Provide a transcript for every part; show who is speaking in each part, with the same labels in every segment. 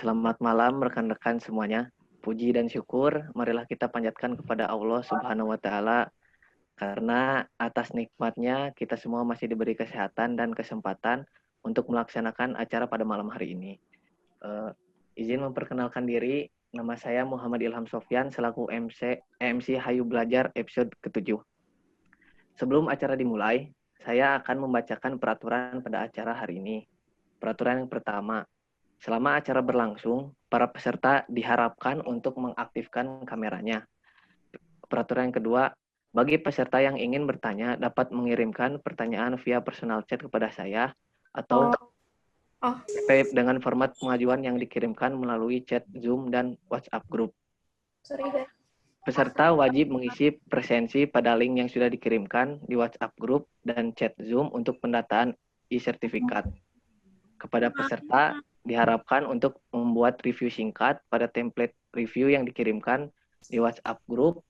Speaker 1: Selamat malam rekan-rekan semuanya. Puji dan syukur marilah kita panjatkan kepada Allah Subhanahu wa taala karena atas nikmatnya kita semua masih diberi kesehatan dan kesempatan untuk melaksanakan acara pada malam hari ini. Izin memperkenalkan diri, nama saya Muhammad Ilham Sofyan selaku MC Hayu Belajar episode ke-7. Sebelum acara dimulai, saya akan membacakan peraturan pada acara hari ini. Peraturan yang pertama, selama acara berlangsung, para peserta diharapkan untuk mengaktifkan kameranya. Peraturan yang kedua, bagi peserta yang ingin bertanya dapat mengirimkan pertanyaan via personal chat kepada saya atau dengan format pengajuan yang dikirimkan melalui chat Zoom dan WhatsApp group. Peserta wajib mengisi presensi pada link yang sudah dikirimkan di WhatsApp group dan chat Zoom untuk pendataan e-sertifikat. Kepada peserta diharapkan untuk membuat review singkat pada template review yang dikirimkan di WhatsApp group,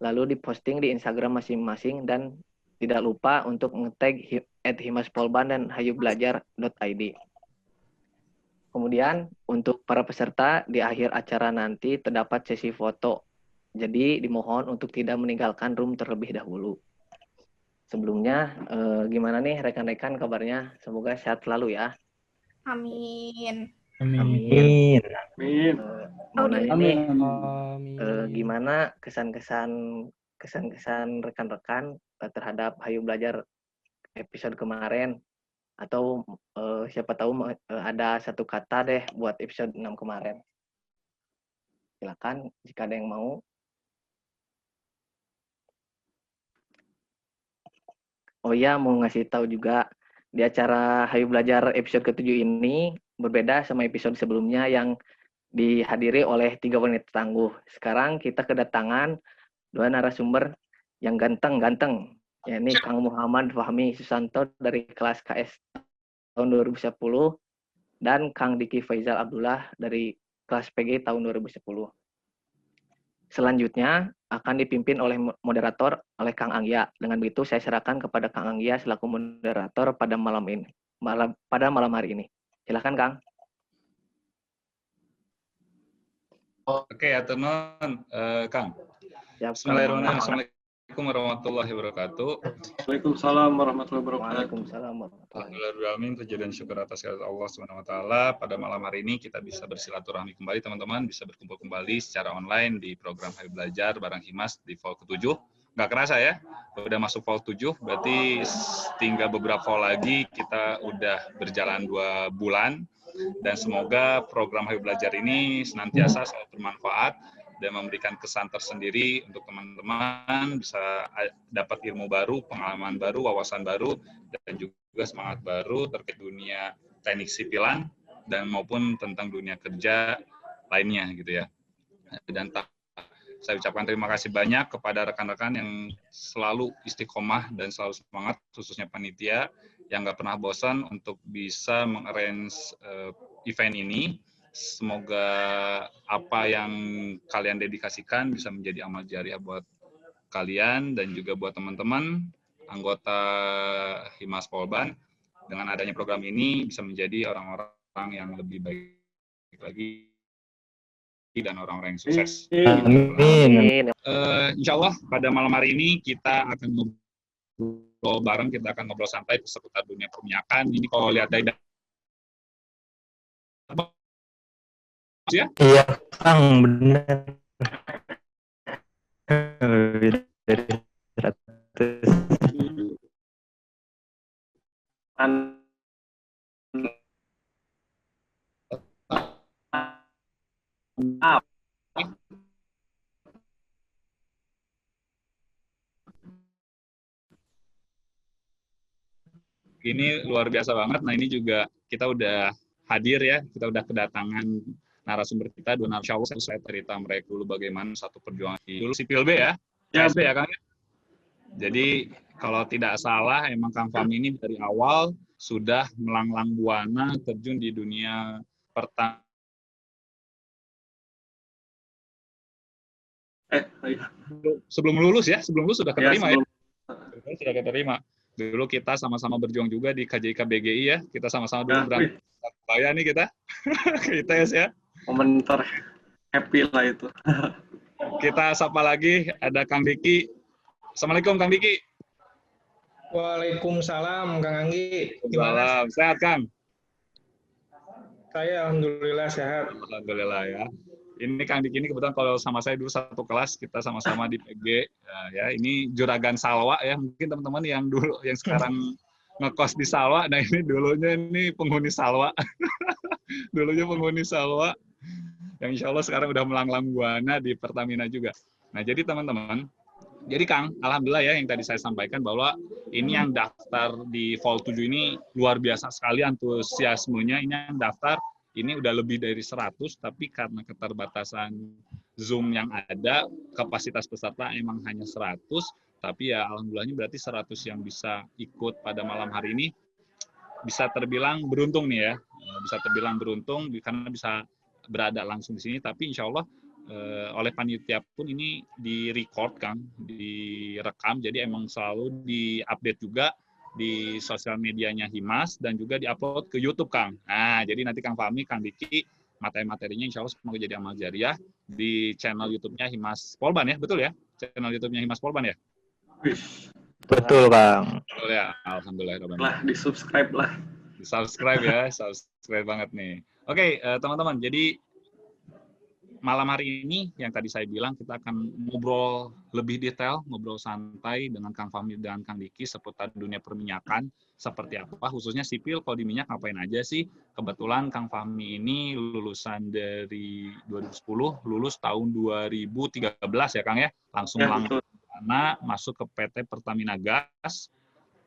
Speaker 1: lalu diposting di Instagram masing-masing dan tidak lupa untuk nge-tag @himaspolban dan hayubelajar.id. Kemudian untuk para peserta di akhir acara nanti terdapat sesi foto. Jadi dimohon untuk tidak meninggalkan room terlebih dahulu. Sebelumnya gimana nih rekan-rekan kabarnya? Semoga sehat selalu ya.
Speaker 2: Amin.
Speaker 1: Amin. Mau nanya nih, gimana kesan-kesan rekan-rekan terhadap Hayu Belajar episode kemarin? Atau siapa tahu ada satu kata deh buat episode 6 kemarin. Silakan jika ada yang mau. Oh iya, mau ngasih tahu juga di acara Hayu Belajar episode ke-7 ini berbeda sama episode sebelumnya yang dihadiri oleh 3 wanita tangguh. Sekarang kita kedatangan 2 narasumber yang ganteng, yakni Kang Muhammad Fahmi Susanto dari kelas KS tahun 2010 dan Kang Diki Faizal Abdullah dari kelas PG tahun 2010. Selanjutnya akan dipimpin oleh moderator oleh Kang Anggia. Dengan begitu saya serahkan kepada Kang Anggia selaku moderator pada malam hari ini. Silakan Kang.
Speaker 3: Oke, atur nuhun, Kang.
Speaker 1: Siap,
Speaker 3: Bismillahirrahmanirrahim. Assalamualaikum warahmatullahi wabarakatuh.
Speaker 4: Waalaikumsalam warahmatullahi wabarakatuh.
Speaker 1: Waalaikumsalam warahmatullahi wabarakatuh.
Speaker 3: Alhamdulillah, puji dan syukur atas kehadirat Allah Subhanahu wa taala. Pada malam hari ini kita bisa bersilaturahmi kembali teman-teman, bisa berkumpul kembali secara online di program Hayu Belajar bareng Himas di Vol ke-7. Nggak kerasa ya, udah masuk Vol 7, berarti tinggal beberapa Vol lagi kita udah berjalan 2 bulan. Dan semoga program Hayu Belajar ini senantiasa selalu bermanfaat dan memberikan kesan tersendiri untuk teman-teman, bisa dapat ilmu baru, pengalaman baru, wawasan baru, dan juga semangat baru terkait dunia teknik sipilan dan maupun tentang dunia kerja lainnya gitu ya. Dan saya ucapkan terima kasih banyak kepada rekan-rekan yang selalu istiqomah dan selalu semangat, khususnya panitia yang nggak pernah bosan untuk bisa mengarrange event ini. Semoga apa yang kalian dedikasikan bisa menjadi amal jariah buat kalian dan juga buat teman-teman anggota Himas Polban. Dengan adanya program ini bisa menjadi orang-orang yang lebih baik lagi dan orang-orang yang sukses.
Speaker 1: Amin.
Speaker 3: Insya Allah pada malam hari ini kita akan ngobrol bareng, kita akan ngobrol santai seputar dunia perminyakan. Ini kalau lihat dari ya?
Speaker 5: Iya, Kang, benar. Lebih dari 100.
Speaker 3: Ini luar biasa banget. Nah ini juga kita udah hadir ya, kita udah kedatangan narasumber kita, 2 narasumber. Saya cerita mereka dulu bagaimana satu perjuangan dulu Sipil B ya, KSB ya Kang. Jadi kalau tidak salah emang Kang Fahmi ini dari awal sudah melanglang buana terjun di dunia pertanian. Sebelum lulus sudah keterima ya. Sudah keterima. Dulu kita sama-sama berjuang juga di KJK BGI ya. Kita sama-sama dulu berangkat saya nih kita ke ITS ya.
Speaker 4: momen happy lah itu.
Speaker 3: Kita sapa lagi, ada Kang Diki. Assalamualaikum Kang Diki.
Speaker 6: Waalaikumsalam, Kang Anggi. Gimana?
Speaker 3: Salam. Sehat Kang?
Speaker 6: Saya alhamdulillah sehat.
Speaker 3: Alhamdulillah ya. Ini Kang Diki ini kebetulan kalau sama saya dulu satu kelas, kita sama-sama di PG. Nah, ya, ini Juragan Salwa ya. Mungkin teman-teman yang dulu, yang sekarang ngekos di Salwa, nah ini dulunya ini penghuni Salwa. Dulunya penghuni Salwa. Yang insya Allah sekarang udah melanglang buana di Pertamina juga. Nah, jadi teman-teman, jadi Kang, alhamdulillah ya yang tadi saya sampaikan bahwa ini yang daftar di Vol 7 ini luar biasa sekali antusiasmenya. Ini yang daftar ini udah lebih dari 100, tapi karena keterbatasan Zoom yang ada, kapasitas peserta emang hanya 100, tapi ya alhamdulillahnya berarti 100 yang bisa ikut pada malam hari ini bisa terbilang beruntung nih ya. Bisa terbilang beruntung karena bisa berada langsung di sini, tapi insya Allah oleh panitia pun ini di-record Kang, direkam, jadi emang selalu di-update juga di sosial medianya Himas dan juga di-upload ke YouTube Kang. Nah, jadi nanti Kang Fahmi, Kang Diki, materi-materinya insya Allah semoga jadi amal jariah di channel YouTube-nya Himas Polban ya, betul ya? Channel YouTube-nya Himas Polban ya?
Speaker 5: Betul, Kang.
Speaker 3: Betul ya, alhamdulillah.
Speaker 4: Lah, di-subscribe lah.
Speaker 3: Di-subscribe ya, subscribe banget nih. Oke, teman-teman, jadi malam hari ini yang tadi saya bilang kita akan ngobrol lebih detail, ngobrol santai dengan Kang Fahmi dan Kang Diki seputar dunia perminyakan seperti apa, khususnya sipil. Kalau di minyak ngapain aja sih? Kebetulan Kang Fahmi ini lulusan dari 2010, lulus tahun 2013 ya Kang ya, langsung masuk ke PT Pertamina Gas.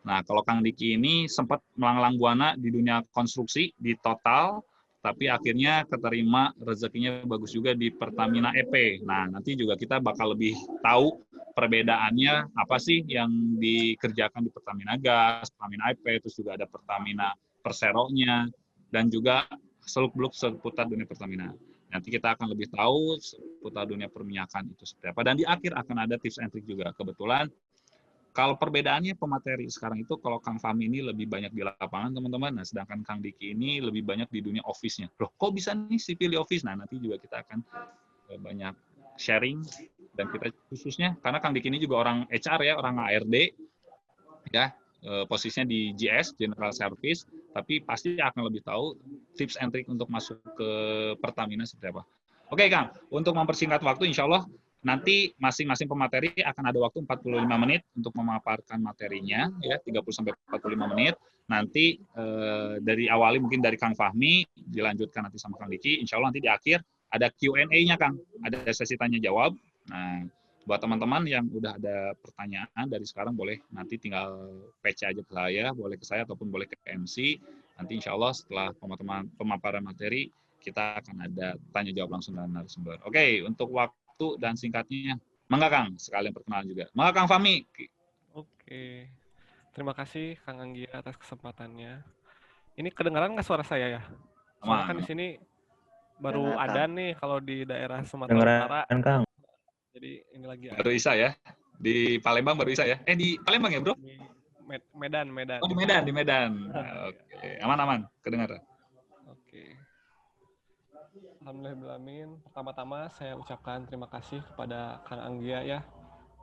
Speaker 3: Nah, kalau Kang Diki ini sempat melanglang buana di dunia konstruksi di Total, tapi akhirnya keterima rezekinya bagus juga di Pertamina EP. Nah, nanti juga kita bakal lebih tahu perbedaannya apa sih yang dikerjakan di Pertamina Gas, Pertamina EP, terus juga ada Pertamina Persero-nya, dan juga seluk-beluk seputar dunia Pertamina. Nanti kita akan lebih tahu seputar dunia perminyakan itu seperti apa. Dan di akhir akan ada tips and trick juga. Kebetulan kalau perbedaannya pemateri sekarang itu, kalau Kang Fahmi ini lebih banyak di lapangan, teman-teman. Nah, sedangkan Kang Diki ini lebih banyak di dunia office-nya. Loh, kok bisa nih sipil di office? Nah, nanti juga kita akan banyak sharing. Dan kita khususnya, karena Kang Diki ini juga orang HR ya, orang ARD. Ya, posisinya di GS, General Service. Tapi pasti akan lebih tahu tips and trick untuk masuk ke Pertamina seperti apa. Oke, Kang. Untuk mempersingkat waktu, insya Allah nanti masing-masing pemateri akan ada waktu 45 menit untuk memaparkan materinya, ya 30-45 menit. Nanti dari awali mungkin dari Kang Fahmi, dilanjutkan nanti sama Kang Diki. Insya Allah nanti di akhir ada Q&A-nya Kang, ada sesi tanya jawab. Nah, buat teman-teman yang udah ada pertanyaan dari sekarang boleh nanti tinggal PC aja ke saya, boleh ke saya ataupun boleh ke MC. Nanti insya Allah setelah pemaparan materi kita akan ada tanya jawab langsung dengan narasumber. Oke, untuk waktu dan singkatnya, mangga Kang, sekalian perkenalan juga. Mangga Kang Fahmi.
Speaker 7: Oke, terima kasih Kang Anggi atas kesempatannya. Ini kedengaran nggak suara saya ya? Soalnya kan di sini baru ada nih kalau di daerah Sumatera Utara.
Speaker 5: Kang.
Speaker 7: Jadi ini lagi
Speaker 3: baru Isa ya? Di Palembang baru Isa ya? Di Palembang ya bro?
Speaker 7: Di Medan.
Speaker 3: Oh di Medan. Oke, aman-aman, kedengaran.
Speaker 7: Oke. Alhamdulillahirrahmanirrahim. Pertama-tama saya ucapkan terima kasih kepada Kang Anggia ya.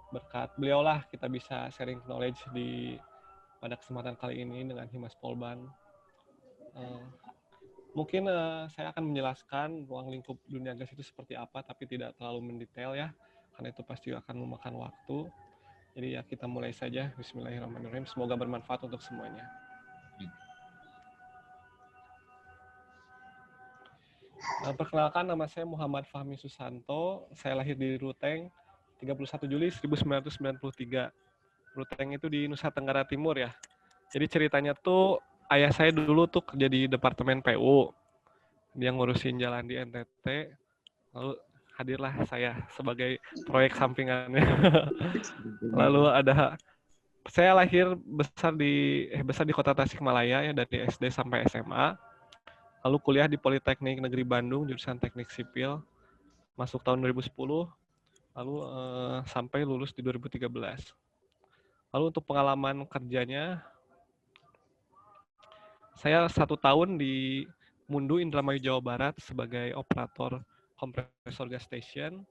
Speaker 7: Berkat beliau lah kita bisa sharing knowledge pada kesempatan kali ini dengan Himas Polban. Mungkin saya akan menjelaskan ruang lingkup dunia gas itu seperti apa, tapi tidak terlalu mendetail ya, karena itu pasti akan memakan waktu. Jadi ya kita mulai saja. Bismillahirrahmanirrahim. Semoga bermanfaat untuk semuanya. Perkenalkan, nama saya Muhammad Fahmi Susanto. Saya lahir di Ruteng 31 Juli 1993. Ruteng itu di Nusa Tenggara Timur ya. Jadi ceritanya tuh ayah saya dulu tuh kerja di Departemen PU. Dia ngurusin jalan di NTT. Lalu hadirlah saya sebagai proyek sampingannya. Lalu saya besar di Kota Tasikmalaya ya, dari SD sampai SMA. Lalu kuliah di Politeknik Negeri Bandung, jurusan Teknik Sipil, masuk tahun 2010, lalu sampai lulus di 2013. Lalu untuk pengalaman kerjanya, saya 1 tahun Mundu Indramayu Jawa Barat sebagai operator kompresor gas station.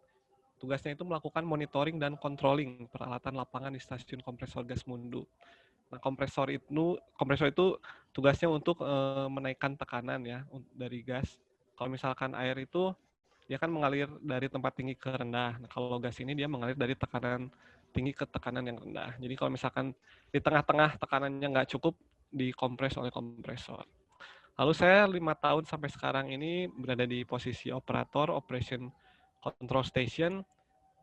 Speaker 7: Tugasnya itu melakukan monitoring dan controlling peralatan lapangan di stasiun kompresor gas Mundu. Nah, kompresor itu tugasnya untuk menaikkan tekanan ya dari gas. Kalau misalkan air itu dia kan mengalir dari tempat tinggi ke rendah. Nah, kalau gas ini dia mengalir dari tekanan tinggi ke tekanan yang rendah. Jadi kalau misalkan di tengah-tengah tekanannya nggak cukup, dikompres oleh kompresor. Lalu saya 5 tahun sampai sekarang ini berada di posisi operator Operation Control Station.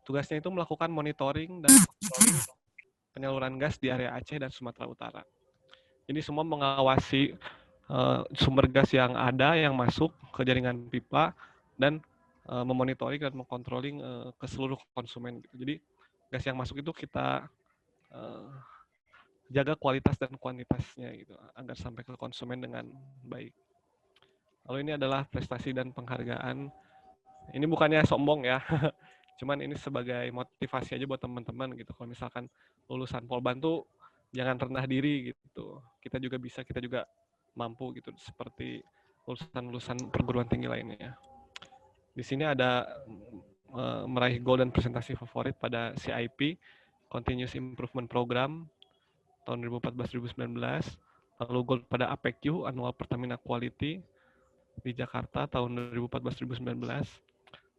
Speaker 7: Tugasnya itu melakukan monitoring dan controlling penyaluran gas di area Aceh dan Sumatera Utara. Jadi semua mengawasi sumber gas yang ada, yang masuk ke jaringan pipa, dan memonitoring dan mengkontrolling ke seluruh konsumen. Jadi gas yang masuk itu kita jaga kualitas dan kuantitasnya gitu, agar sampai ke konsumen dengan baik. Lalu ini adalah prestasi dan penghargaan. Ini bukannya sombong ya, cuman ini sebagai motivasi aja buat teman-teman gitu. Kalau misalkan lulusan Polban tuh jangan rendah diri gitu. Kita juga bisa, kita juga mampu gitu, seperti lulusan-lulusan perguruan tinggi lainnya. Di sini ada meraih goal dan presentasi favorit pada CIP, Continuous Improvement Program, tahun 2014-2019, lalu gold pada APQ, Annual Pertamina Quality, di Jakarta, tahun 2014-2019,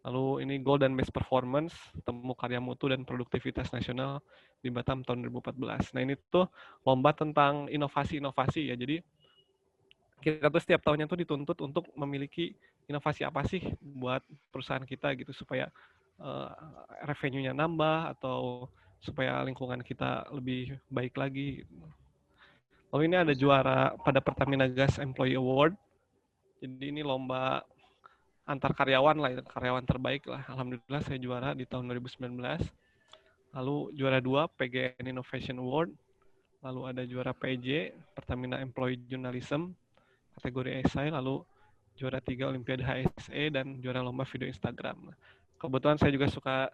Speaker 7: lalu ini gold dan best performance, temu karya mutu dan produktivitas nasional di Batam tahun 2014. Nah ini tuh lomba tentang inovasi-inovasi ya, jadi kita tuh setiap tahunnya tuh dituntut untuk memiliki inovasi apa sih buat perusahaan kita gitu, supaya revenue-nya nambah atau supaya lingkungan kita lebih baik lagi. Lalu ini ada juara pada Pertamina Gas Employee Award. Jadi ini lomba antar karyawan lah, karyawan terbaik lah. Alhamdulillah saya juara di tahun 2019. Lalu juara 2 PGN Innovation Award. Lalu ada juara PJ Pertamina Employee Journalism kategori esai. Lalu juara 3 Olimpiade HSE dan juara lomba video Instagram. Kebetulan saya juga suka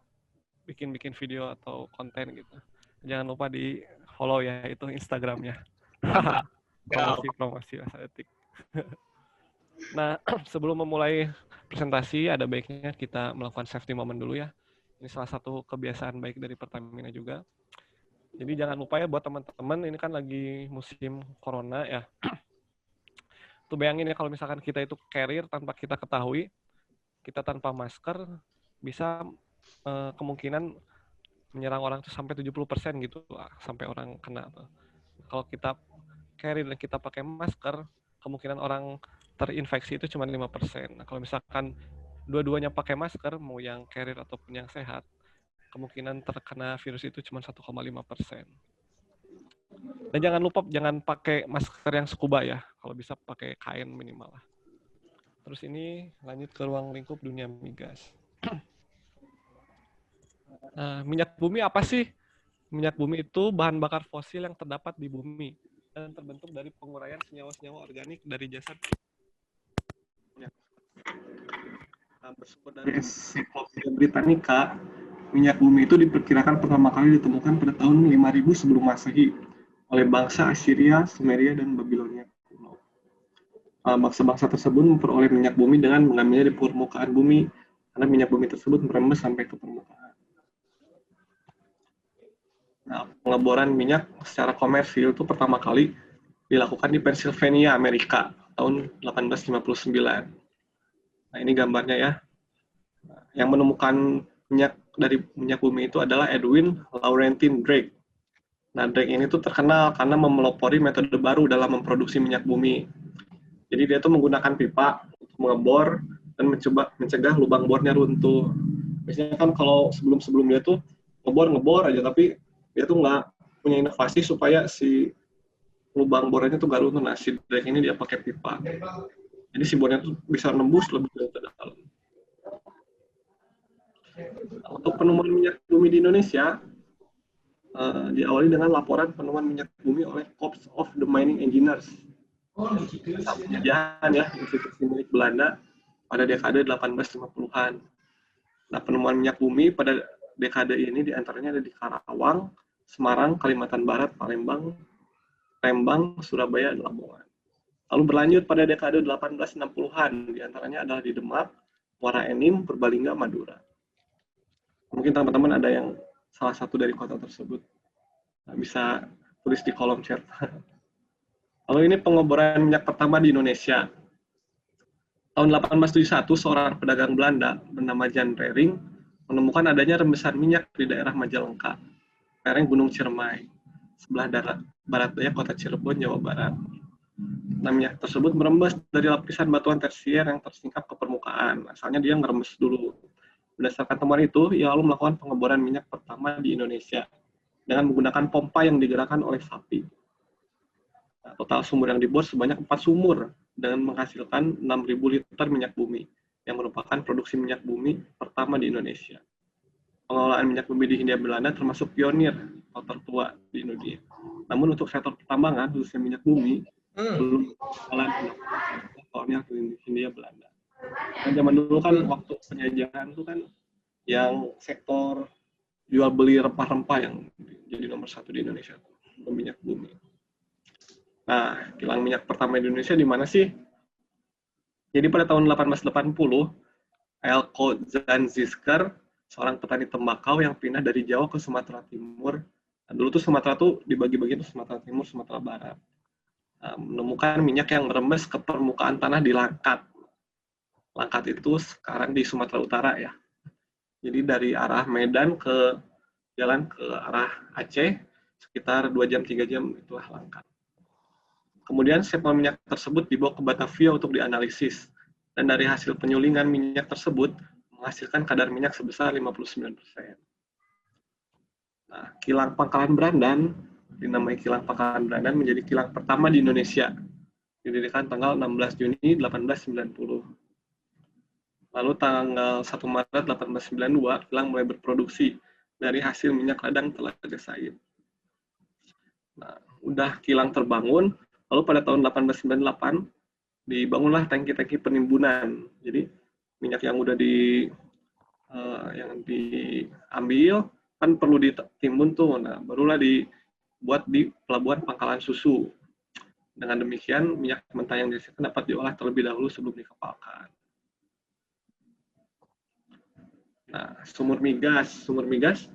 Speaker 7: bikin video atau konten gitu. Jangan lupa di follow ya itu Instagramnya. Promosi Mas Etik. Nah, sebelum memulai presentasi ada baiknya kita melakukan safety moment dulu ya. Ini salah satu kebiasaan baik dari Pertamina juga. Jadi jangan lupa ya buat teman-teman, ini kan lagi musim corona ya. Tuh bayangin ya kalau misalkan kita itu carrier tanpa kita ketahui, kita tanpa masker bisa kemungkinan menyerang orang itu sampai 70% gitu lah, sampai orang kena. Kalau kita carry dan kita pakai masker, kemungkinan orang terinfeksi itu cuma 5%. Nah, kalau misalkan dua-duanya pakai masker, mau yang carrier ataupun yang sehat, kemungkinan terkena virus itu cuma 1,5%. Dan jangan lupa jangan pakai masker yang scuba ya, kalau bisa pakai kain minimal lah. Terus ini lanjut ke ruang lingkup dunia migas. Nah, minyak bumi apa sih? Minyak bumi itu bahan bakar fosil yang terdapat di bumi dan terbentuk dari penguraian senyawa-senyawa organik dari jasad.
Speaker 4: Bersumber dari Encyclopedia Britannica, minyak bumi itu diperkirakan pertama kali ditemukan pada tahun 5000 sebelum Masehi oleh bangsa Assyria, Sumeria, dan Babilonia kuno. Bangsa-bangsa tersebut memperoleh minyak bumi dengan mengambilnya di permukaan bumi, karena minyak bumi tersebut merembes sampai ke permukaan. Nah, pengeboran minyak secara komersil itu pertama kali dilakukan di Pennsylvania, Amerika, tahun 1859. Nah, ini gambarnya ya. Yang menemukan minyak bumi itu adalah Edwin Laurentine Drake. Nah, Drake ini tuh terkenal karena memelopori metode baru dalam memproduksi minyak bumi. Jadi dia tuh menggunakan pipa untuk mengebor dan mencegah lubang bornya runtuh. Biasanya kan kalau sebelum-sebelumnya tuh ngebor aja, tapi dia tuh nggak punya inovasi supaya si lubang bornya tuh nggak runtuh. Nah, si Drake ini dia pakai pipa. Jadi si bornya tuh bisa nembus lebih ke dalam. Untuk penemuan minyak bumi di Indonesia, diawali dengan laporan penemuan minyak bumi oleh Corps of the Mining Engineers. Penelitian ya, institusi milik Belanda pada dekade 1850-an. Nah, penemuan minyak bumi pada dekade ini diantaranya ada di Karawang, Semarang, Kalimantan Barat, Palembang, Surabaya, dan Lamongan. Lalu berlanjut pada dekade 1860-an, diantaranya adalah di Demak, Muara Enim, Purbalingga, Madura. Mungkin teman-teman ada yang salah satu dari kota tersebut. Bisa tulis di kolom chat. Lalu ini pengeboran minyak pertama di Indonesia. Tahun 1871, seorang pedagang Belanda bernama Jan Rering menemukan adanya rembesan minyak di daerah Majalengka, lereng Gunung Ciremai, sebelah barat daya kota Cirebon, Jawa Barat. Nah, minyak tersebut merembes dari lapisan batuan tersier yang tersingkap ke permukaan. Asalnya dia ngerembes dulu. Berdasarkan temuan itu, ia lalu melakukan pengeboran minyak pertama di Indonesia dengan menggunakan pompa yang digerakkan oleh sapi. Nah, total sumur yang dibor sebanyak 4 sumur dengan menghasilkan 6.000 liter minyak bumi, yang merupakan produksi minyak bumi pertama di Indonesia. Pengelolaan minyak bumi di Hindia Belanda termasuk pionir atau tertua di Indonesia. Namun untuk sektor pertambangan, khususnya minyak bumi, belum jalan kolonial di Hindia Belanda. Nah, zaman dulu kan waktu penjajahan itu kan yang sektor jual beli rempah-rempah yang jadi nomor 1 di Indonesia, minyak bumi. Nah, kilang minyak pertama di Indonesia di mana sih? Jadi pada tahun 1880, Elko Zanzisker, seorang petani tembakau yang pindah dari Jawa ke Sumatera Timur. Nah, dulu tuh Sumatera tuh dibagi-bagi tuh Sumatera Timur, Sumatera Barat. Nah, menemukan minyak yang merembes ke permukaan tanah di Langkat. Langkat itu sekarang di Sumatera Utara ya. Jadi dari arah Medan ke jalan ke arah Aceh, sekitar 2 jam, 3 jam itulah Langkat. Kemudian sampel minyak tersebut dibawa ke Batavia untuk dianalisis. Dan dari hasil penyulingan minyak tersebut menghasilkan kadar minyak sebesar 59%. Nah, kilang Pangkalan Brandan, dinamai kilang Pangkalan Brandan, menjadi kilang pertama di Indonesia. Didirikan tanggal 16 Juni 1890. Lalu tanggal 1 Maret 1892, kilang mulai berproduksi dari hasil minyak ladang Telaga Said. Nah, udah kilang terbangun, lalu pada tahun 1898 dibangunlah tangki-tangki penimbunan. Jadi minyak yang udah yang diambil kan perlu ditimbun tuh. Nah, barulah dibuat di pelabuhan Pangkalan Susu. Dengan demikian minyak mentah yang dihasilkan dapat diolah terlebih dahulu sebelum dikepalkan. Nah, sumur migas. Sumur migas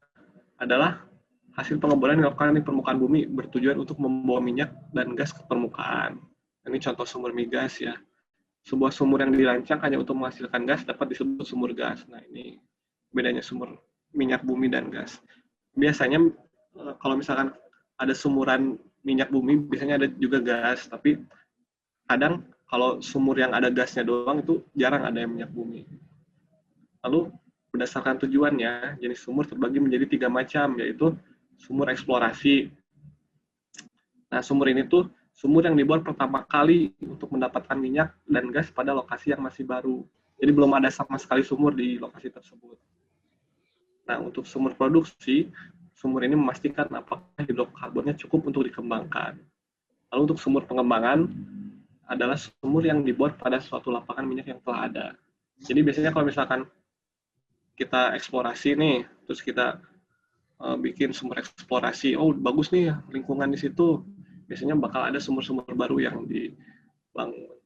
Speaker 4: adalah hasil pengeboran yang dilakukan di permukaan bumi bertujuan untuk membawa minyak dan gas ke permukaan. Ini contoh sumur migas ya. Sebuah sumur yang dirancang hanya untuk menghasilkan gas dapat disebut sumur gas. Nah, ini bedanya sumur minyak bumi dan gas. Biasanya kalau misalkan ada sumuran minyak bumi, biasanya ada juga gas. Tapi kadang kalau sumur yang ada gasnya doang itu jarang ada yang minyak bumi. Lalu berdasarkan tujuannya, jenis sumur terbagi menjadi 3 macam, yaitu sumur eksplorasi. Nah, sumur ini tuh sumur yang dibuat pertama kali untuk mendapatkan minyak dan gas pada lokasi yang masih baru. Jadi belum ada sama sekali sumur di lokasi tersebut. Nah, untuk sumur produksi, sumur ini memastikan apakah hidrokarbonnya cukup untuk dikembangkan. Lalu untuk sumur pengembangan adalah sumur yang dibuat pada suatu lapangan minyak yang telah ada. Jadi biasanya kalau misalkan kita eksplorasi nih, terus kita bikin sumur eksplorasi, oh bagus nih lingkungan di situ, biasanya bakal ada sumur-sumur baru yang dibangun,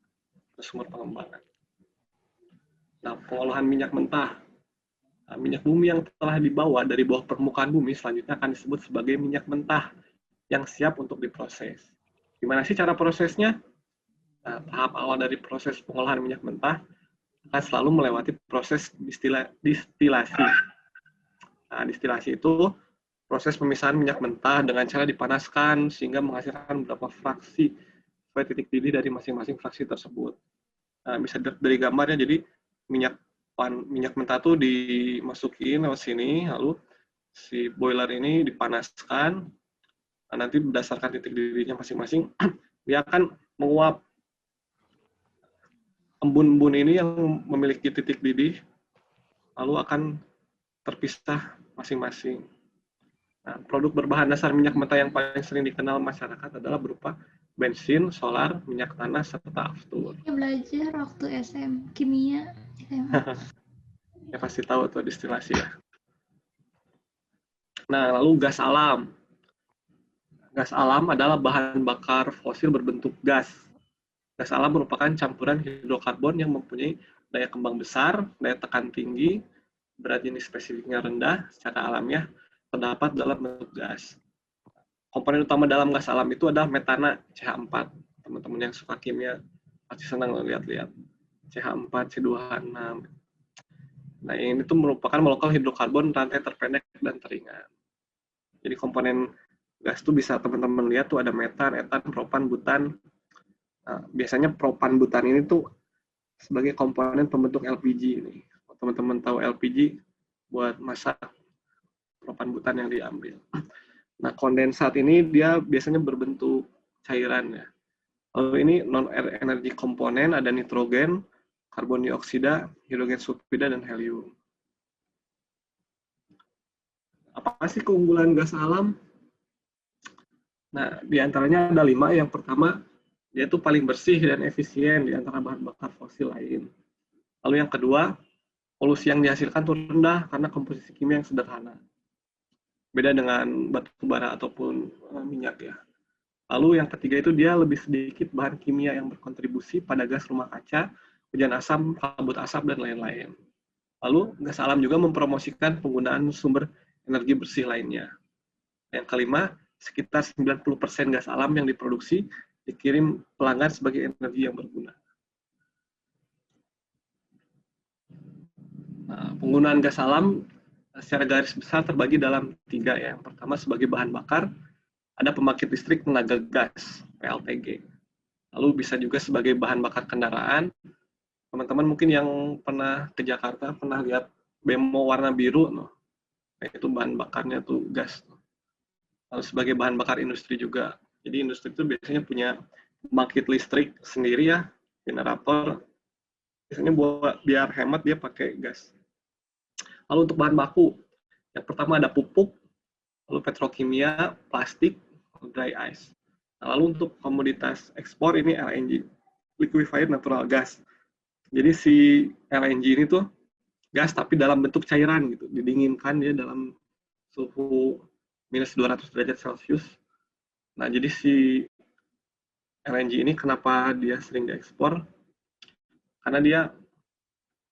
Speaker 4: sumur pengembangan. Nah, pengolahan minyak mentah. Nah, minyak bumi yang telah dibawa dari bawah permukaan bumi selanjutnya akan disebut sebagai minyak mentah yang siap untuk diproses. Gimana sih cara prosesnya? Nah, tahap awal dari proses pengolahan minyak mentah akan selalu melewati proses distilasi. Nah, distilasi itu proses pemisahan minyak mentah dengan cara dipanaskan sehingga menghasilkan beberapa fraksi sesuai titik didih dari masing-masing fraksi tersebut. Nah, bisa dari gambarnya, jadi minyak mentah itu dimasukin lewat sini, lalu si boiler ini dipanaskan, nah, nanti berdasarkan titik didihnya masing-masing, dia akan menguap. Embun-embun ini yang memiliki titik didih, lalu akan terpisah masing-masing. Nah, produk berbahan dasar minyak mentah yang paling sering dikenal masyarakat adalah berupa bensin, solar, minyak tanah, serta aftur.
Speaker 2: Saya belajar waktu SM kimia.
Speaker 4: Ya pasti tahu tuh distilasi ya. Nah, lalu gas alam. Gas alam adalah bahan bakar fosil berbentuk gas Gas alam merupakan campuran hidrokarbon yang mempunyai daya kembang besar, daya tekan tinggi, berat jenis spesifiknya rendah, secara alamiah terdapat dalam bentuk gas. Komponen utama dalam gas alam itu adalah metana, CH4. Teman-teman yang suka kimia pasti senang lihat-lihat. CH4, C2H6. Nah, ini tuh merupakan molekul hidrokarbon rantai terpendek dan teringan. Jadi komponen gas itu bisa teman-teman lihat tuh ada metan, etan, propan, butan. Nah, biasanya propan butan ini tuh sebagai komponen pembentuk LPG nih. Kalau teman-teman tahu LPG buat masak, propan butan yang diambil. Nah, kondensat ini dia biasanya berbentuk cairan ya. Lalu ini non-air energy komponen ada nitrogen, karbon dioksida, hidrogen sulfida, dan helium. Apa sih keunggulan gas alam? Nah, diantaranya ada 5. Yang pertama, dia itu paling bersih dan efisien di antara bahan bakar fosil lain. Lalu yang kedua, polusi yang dihasilkan itu rendah karena komposisi kimia yang sederhana. Beda dengan batu bara ataupun minyak ya. Lalu yang ketiga itu dia lebih sedikit bahan kimia yang berkontribusi pada gas rumah kaca, hujan asam, kabut asap, dan lain-lain. Lalu gas alam juga mempromosikan penggunaan sumber energi bersih lainnya. Yang kelima, sekitar 90% gas alam yang diproduksi dikirim pelanggan sebagai energi yang berguna. Nah, penggunaan gas alam secara garis besar terbagi dalam 3 ya. Yang pertama sebagai bahan bakar, ada pembangkit listrik tenaga gas, PLTG. Lalu bisa juga sebagai bahan bakar kendaraan. Teman-teman mungkin yang pernah ke Jakarta, pernah lihat bemo warna biru, nah, itu bahan bakarnya tuh gas. Lalu sebagai bahan bakar industri juga. Jadi industri itu biasanya punya pembangkit listrik sendiri ya, generator. Biasanya buat biar hemat dia pakai gas. Lalu untuk bahan baku, yang pertama ada pupuk, lalu petrokimia, plastik, dry ice. Nah, lalu untuk komoditas ekspor ini LNG, liquefied natural gas. Jadi si LNG ini tuh gas tapi dalam bentuk cairan gitu, didinginkan dia dalam suhu minus 200 derajat Celcius. Nah, jadi si LNG ini kenapa dia sering diekspor? Karena dia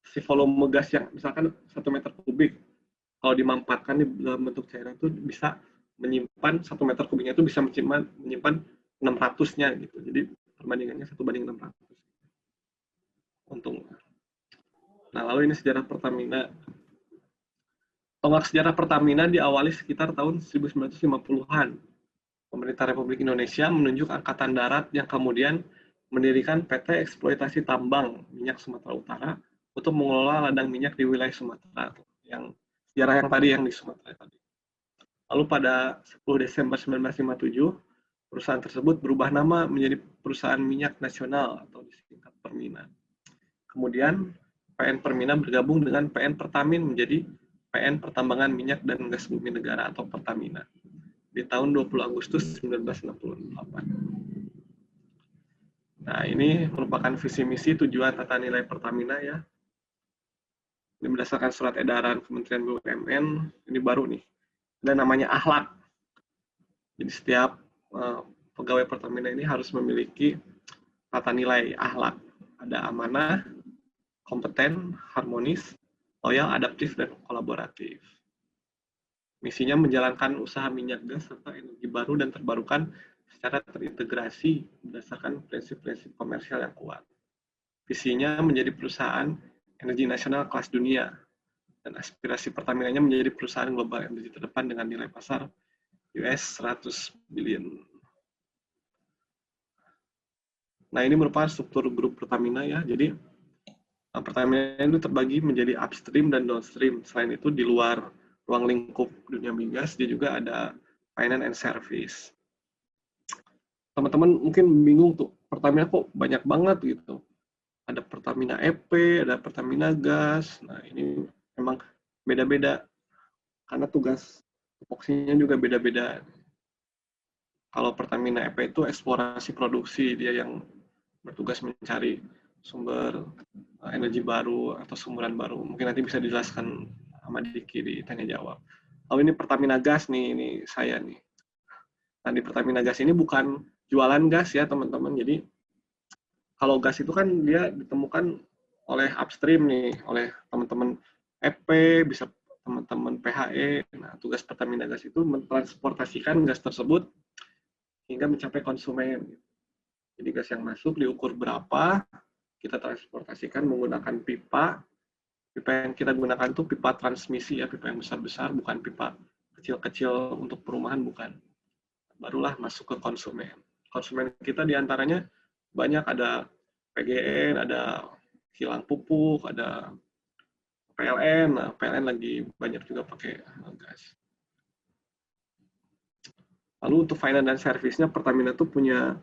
Speaker 4: si volume gas yang misalkan 1 meter kubik, kalau dimanfaatkan di dalam bentuk cairan itu bisa menyimpan 1 meter kubiknya itu bisa menyimpan 600-nya gitu. Jadi perbandingannya 1:600. Untung. Nah, lalu ini sejarah Pertamina. Tonggak sejarah Pertamina diawali sekitar tahun 1950-an. Pemerintah Republik Indonesia menunjuk Angkatan Darat yang kemudian mendirikan PT Eksploitasi Tambang Minyak Sumatera Utara untuk mengelola ladang minyak di wilayah Sumatera. Yang sejarah yang tadi yang di Sumatera tadi. Lalu pada 10 Desember 1957, perusahaan tersebut berubah nama menjadi Perusahaan Minyak Nasional atau disingkat Permina. Kemudian PN Permina bergabung dengan PN Pertamin menjadi PN Pertambangan Minyak dan Gas Bumi Negara atau Pertamina di tahun 20 Agustus 1968. Nah, ini merupakan visi misi tujuan tata nilai Pertamina ya. Ini berdasarkan surat edaran Kementerian BUMN, ini baru nih. Ada namanya akhlak. Jadi setiap pegawai Pertamina ini harus memiliki tata nilai akhlak. Ada amanah, kompeten, harmonis, loyal, adaptif, dan kolaboratif. Misinya menjalankan usaha minyak gas serta energi baru dan terbarukan secara terintegrasi berdasarkan prinsip-prinsip komersial yang kuat. Visinya menjadi perusahaan energi nasional kelas dunia, dan aspirasi Pertamina-nya menjadi perusahaan global energi terdepan dengan nilai pasar US 100 billion. Nah, ini merupakan struktur grup Pertamina ya. Jadi Pertamina itu terbagi menjadi upstream dan downstream. Selain itu di luar ruang lingkup dunia migas, dia juga ada finance and service. Teman-teman mungkin bingung tuh, Pertamina kok banyak banget gitu. Ada Pertamina EP, ada Pertamina Gas. Nah, ini memang beda-beda karena tugas tupoksinya juga beda-beda. Kalau Pertamina EP itu eksplorasi produksi, dia yang bertugas mencari sumber energi baru atau sumberan baru. Mungkin nanti bisa dijelaskan sama Diki di tanya jawab. Lalu ini Pertamina Gas nih, ini saya nih. Nah, di Pertamina Gas ini bukan jualan gas ya teman-teman. Jadi kalau gas itu kan dia ditemukan oleh upstream nih, oleh teman-teman EP, bisa teman-teman PHE. Nah, tugas Pertamina Gas itu mentransportasikan gas tersebut hingga mencapai konsumen. Jadi gas yang masuk diukur berapa, kita transportasikan menggunakan pipa. Pipa yang kita gunakan itu pipa transmisi ya, pipa yang besar-besar, bukan pipa kecil-kecil untuk perumahan, bukan. Barulah masuk ke konsumen. Konsumen kita diantaranya banyak, ada PGN, ada kilang pupuk, ada PLN. Nah, PLN lagi banyak juga pakai gas. Lalu untuk finance dan servisnya, Pertamina tuh punya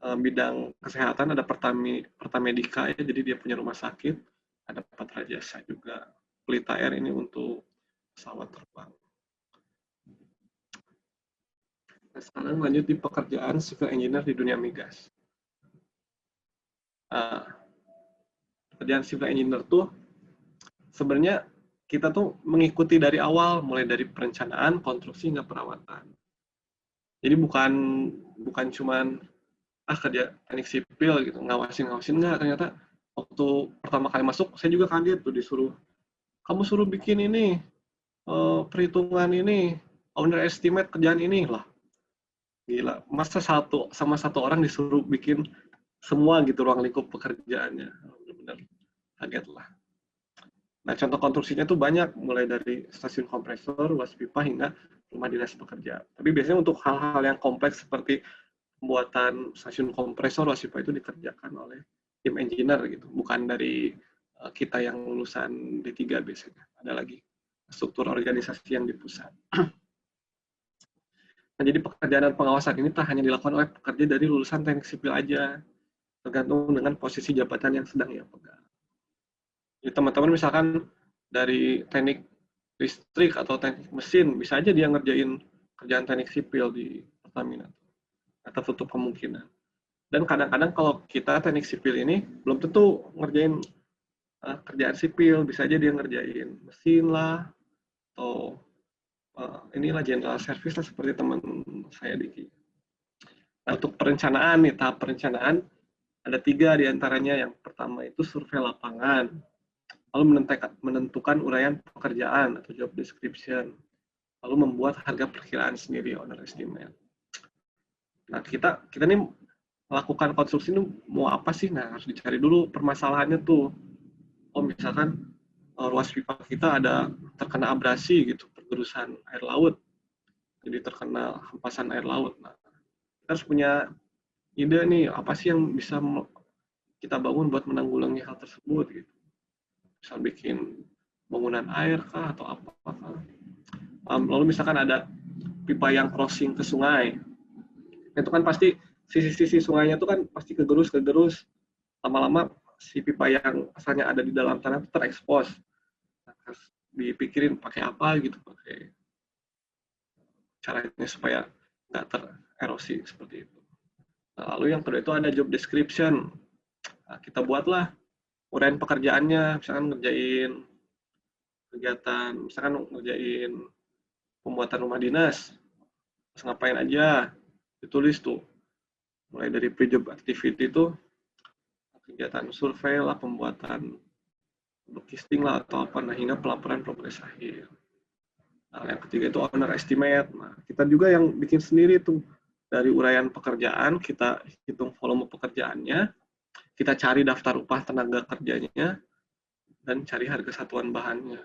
Speaker 4: bidang kesehatan, ada Pertamedika ya, jadi dia punya rumah sakit, ada Patra Jasa juga, Pelita Air ini untuk pesawat terbang. Nah, sekarang lanjut di pekerjaan civil engineer di dunia migas. Pekerjaan civil engineer tuh sebenarnya kita tuh mengikuti dari awal, mulai dari perencanaan, konstruksi hingga perawatan. Jadi bukan cuman kerja teknik sipil gitu, ngawasin enggak. Ternyata waktu pertama kali masuk saya juga kaget tuh, disuruh, kamu suruh bikin ini perhitungan ini, owner estimate kerjaan ini lah. Gila, masa sama satu orang disuruh bikin semua gitu ruang lingkup pekerjaannya. Benar-benar kaget lah. Nah, contoh konstruksinya tuh banyak, mulai dari stasiun kompresor, ruas pipa, hingga rumah dinas pekerja. Tapi biasanya untuk hal-hal yang kompleks seperti pembuatan stasiun kompresor, ruas pipa itu dikerjakan oleh tim engineer gitu, bukan dari kita yang lulusan D3 biasanya. Ada lagi struktur organisasi yang di pusat. Nah, jadi pekerjaan dan pengawasan ini tak hanya dilakukan oleh pekerja dari lulusan teknik sipil aja, tergantung dengan posisi jabatan yang sedang ia pegang. Jadi teman-teman misalkan dari teknik listrik atau teknik mesin, bisa aja dia ngerjain kerjaan teknik sipil di Pertamina. Atau tutup kemungkinan. Dan kadang-kadang kalau kita teknik sipil ini belum tentu ngerjain kerjaan sipil, bisa aja dia ngerjain mesin lah, atau inilah general service lah, seperti teman saya Diki. Nah, untuk perencanaan nih, tahap perencanaan ada 3 diantaranya. Yang pertama itu survei lapangan, lalu menentukan uraian pekerjaan atau job description, lalu membuat harga perkiraan sendiri, owner estimate. Nah, kita nih melakukan konstruksi ini mau apa sih? Nah, harus dicari dulu permasalahannya tuh. Oh, misalkan ruas pipa kita ada terkena abrasi gitu, pergerusan air laut, jadi terkena hempasan air laut. Nah, kita harus punya ide nih, apa sih yang bisa kita bangun buat menanggulangi hal tersebut gitu. Misal bikin bangunan air kah atau apa kah. Lalu misalkan ada pipa yang crossing ke sungai, itu kan pasti sisi-sisi sungainya itu kan pasti kegerus, lama-lama si pipa yang asalnya ada di dalam tanah itu terekspos. Harus dipikirin pakai apa gitu, pakai caranya supaya nggak tererosi seperti itu. Nah, lalu yang kedua itu ada job description. Nah, kita buatlah uraian pekerjaannya, misalkan ngerjain kegiatan, misalkan ngerjain pembuatan rumah dinas, terus ngapain aja, ditulis tuh. Mulai dari pre-job activity itu kegiatan survei lah, pembuatan logistik lah atau apa, nah hingga pelaporan progres akhir. Nah, yang ketiga itu owner estimate. Nah, kita juga yang bikin sendiri tuh, dari uraian pekerjaan kita hitung volume pekerjaannya, kita cari daftar upah tenaga kerjanya, dan cari harga satuan bahannya.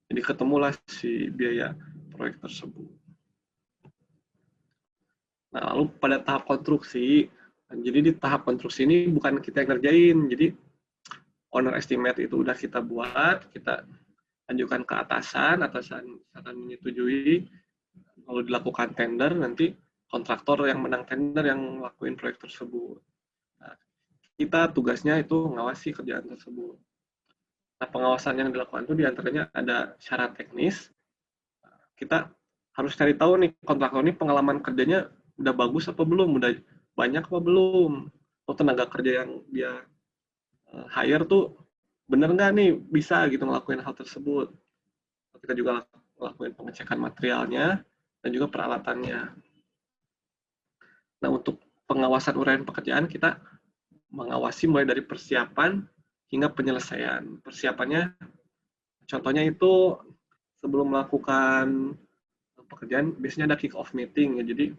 Speaker 4: Jadi ketemulah si biaya proyek tersebut. Nah, lalu pada tahap konstruksi, jadi di tahap konstruksi ini bukan kita yang ngerjain, jadi owner estimate itu udah kita buat, kita ajukan ke atasan akan menyetujui, lalu dilakukan tender, nanti kontraktor yang menang tender yang ngelakuin proyek tersebut. Nah, kita tugasnya itu ngawasi kerjaan tersebut. Nah, pengawasan yang dilakukan itu diantaranya ada syarat teknis, kita harus cari tahu nih kontraktor ini pengalaman kerjanya udah bagus apa belum, udah banyak apa belum, atau tenaga kerja yang dia hire tuh bener nggak nih bisa gitu ngelakuin hal tersebut. Kita juga ngelakuin pengecekan materialnya dan juga peralatannya. Nah, untuk pengawasan uraian pekerjaan kita mengawasi mulai dari persiapan hingga penyelesaian. Persiapannya, contohnya itu sebelum melakukan pekerjaan, biasanya ada kick-off meeting ya. Jadi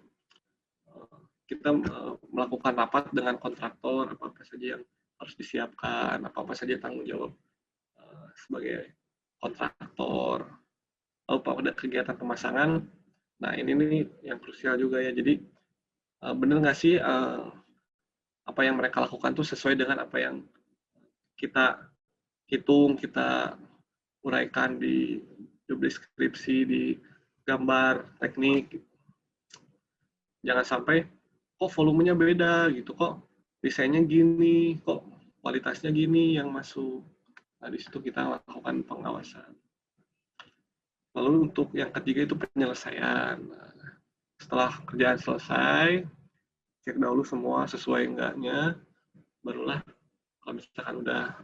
Speaker 4: kita melakukan rapat dengan kontraktor, apa-apa saja yang harus disiapkan, apa-apa saja tanggung jawab sebagai kontraktor. Lalu pada kegiatan pemasangan, nah ini nih yang krusial juga ya. Jadi benar nggak sih apa yang mereka lakukan tuh sesuai dengan apa yang kita hitung, kita uraikan di job deskripsi, di gambar teknik. Jangan sampai kok volumenya beda gitu, kok desainnya gini, kok kualitasnya gini yang masuk. Nah, di situ kita lakukan pengawasan. Lalu untuk yang ketiga itu penyelesaian. Nah, setelah kerjaan selesai, cek dahulu semua sesuai enggaknya, barulah kalau misalkan udah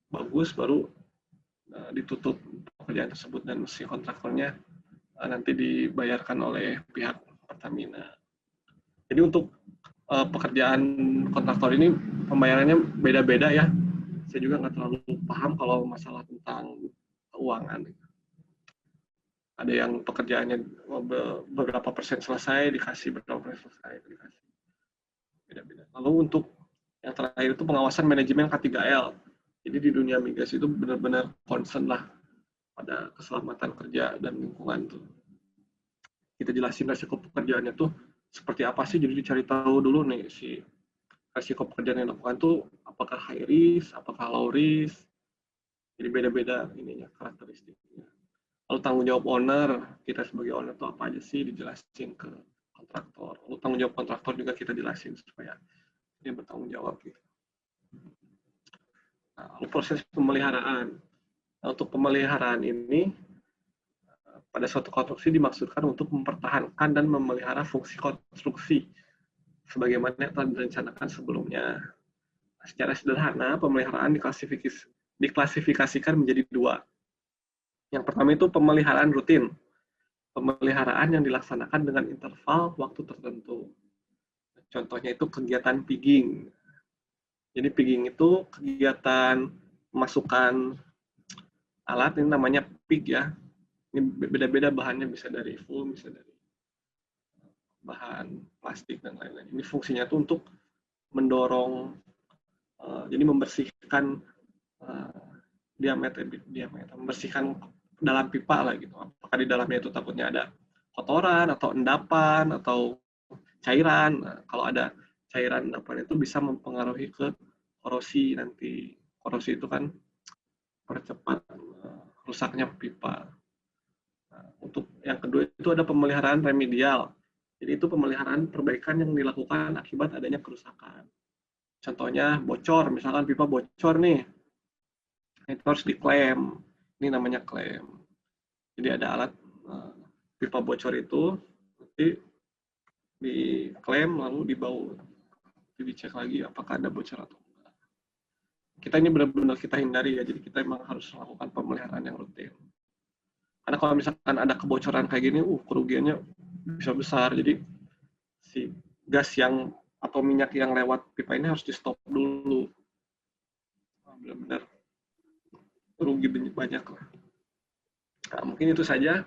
Speaker 4: bagus, baru ditutup pekerjaan tersebut dan si kontraktornya nanti dibayarkan oleh pihak Pertamina. Jadi untuk pekerjaan kontraktor ini pembayarannya beda-beda ya. Saya juga nggak terlalu paham kalau masalah tentang keuangan. Ada yang pekerjaannya beberapa persen selesai, dikasih berapa persen selesai, dikasih. Beda-beda. Lalu untuk yang terakhir itu pengawasan manajemen K3L. Jadi di dunia migas itu benar-benar concern lah pada keselamatan kerja dan lingkungan tuh. Kita jelasin resiko pekerjaannya tuh seperti apa sih, jadi dicari tahu dulu nih si resiko pekerjaan yang dilakukan tuh apakah high risk, apakah low risk. Jadi beda-beda ininya karakteristiknya. Lalu tanggung jawab owner, kita sebagai owner tuh apa aja sih, dijelasin ke kontraktor. Lalu tanggung jawab kontraktor juga kita jelasin supaya dia bertanggung jawab gitu. Nah, lalu proses pemeliharaan. Nah, untuk pemeliharaan ini pada suatu konstruksi dimaksudkan untuk mempertahankan dan memelihara fungsi konstruksi sebagaimana yang telah direncanakan sebelumnya. Secara sederhana, pemeliharaan diklasifikasikan menjadi dua. Yang pertama itu pemeliharaan rutin. Pemeliharaan yang dilaksanakan dengan interval waktu tertentu. Contohnya itu kegiatan pigging. Jadi pigging itu kegiatan memasukkan alat, ini namanya pig ya. Ini beda-beda bahannya, bisa dari foam, bisa dari bahan plastik dan lain-lain. Ini fungsinya tuh untuk mendorong, jadi membersihkan diameter, membersihkan dalam pipa lah gitu. Apakah di dalamnya itu takutnya ada kotoran atau endapan atau cairan. Nah, kalau ada cairan endapan itu bisa mempengaruhi ke korosi nanti. Korosi itu kan percepat rusaknya pipa. Nah, untuk yang kedua itu ada pemeliharaan remedial. Jadi itu pemeliharaan perbaikan yang dilakukan akibat adanya kerusakan. Contohnya bocor, misalkan pipa bocor nih, itu harus diklaim. Ini namanya klaim. Jadi ada alat pipa bocor itu nanti diklaim lalu dibawa, dicek lagi apakah ada bocor atau enggak. Kita ini benar-benar kita hindari ya, jadi kita memang harus melakukan pemeliharaan yang rutin. Karena kalau misalkan ada kebocoran kayak gini, kerugiannya bisa besar. Jadi si gas yang atau minyak yang lewat pipa ini harus di stop dulu. Benar-benar rugi banyak lah. Nah, mungkin itu saja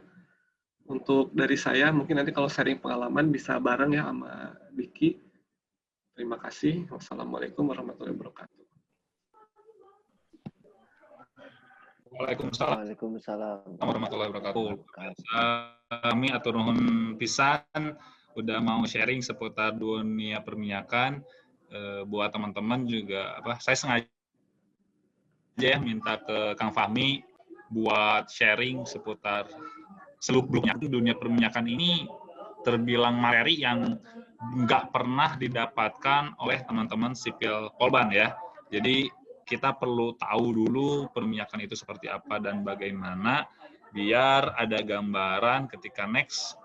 Speaker 4: untuk dari saya. Mungkin nanti kalau sharing pengalaman bisa bareng ya sama Diki. Terima kasih. Wassalamualaikum warahmatullahi wabarakatuh.
Speaker 3: Waalaikumsalam warahmatullahi wabarakatuh. Kami atur nuhun pisan udah mau sharing seputar dunia perminyakan. Buat teman-teman juga saya sengaja ya minta ke Kang Fahmi buat sharing seputar seluk-beluknya dunia perminyakan ini. Terbilang materi yang nggak pernah didapatkan oleh teman-teman sipil Polban ya. Jadi kita perlu tahu dulu perminyakan itu seperti apa dan bagaimana, biar ada gambaran ketika next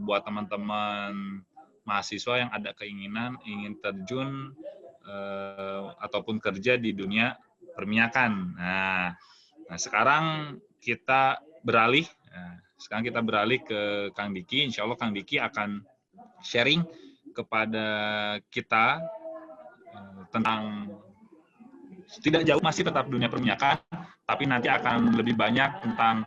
Speaker 3: buat teman-teman mahasiswa yang ada keinginan ingin terjun ataupun kerja di dunia perminyakan. Nah sekarang kita beralih. Sekarang kita beralih ke Kang Diki. Insya Allah Kang Diki akan sharing kepada kita tentang tidak jauh masih tetap dunia perminyakan, tapi nanti akan lebih banyak tentang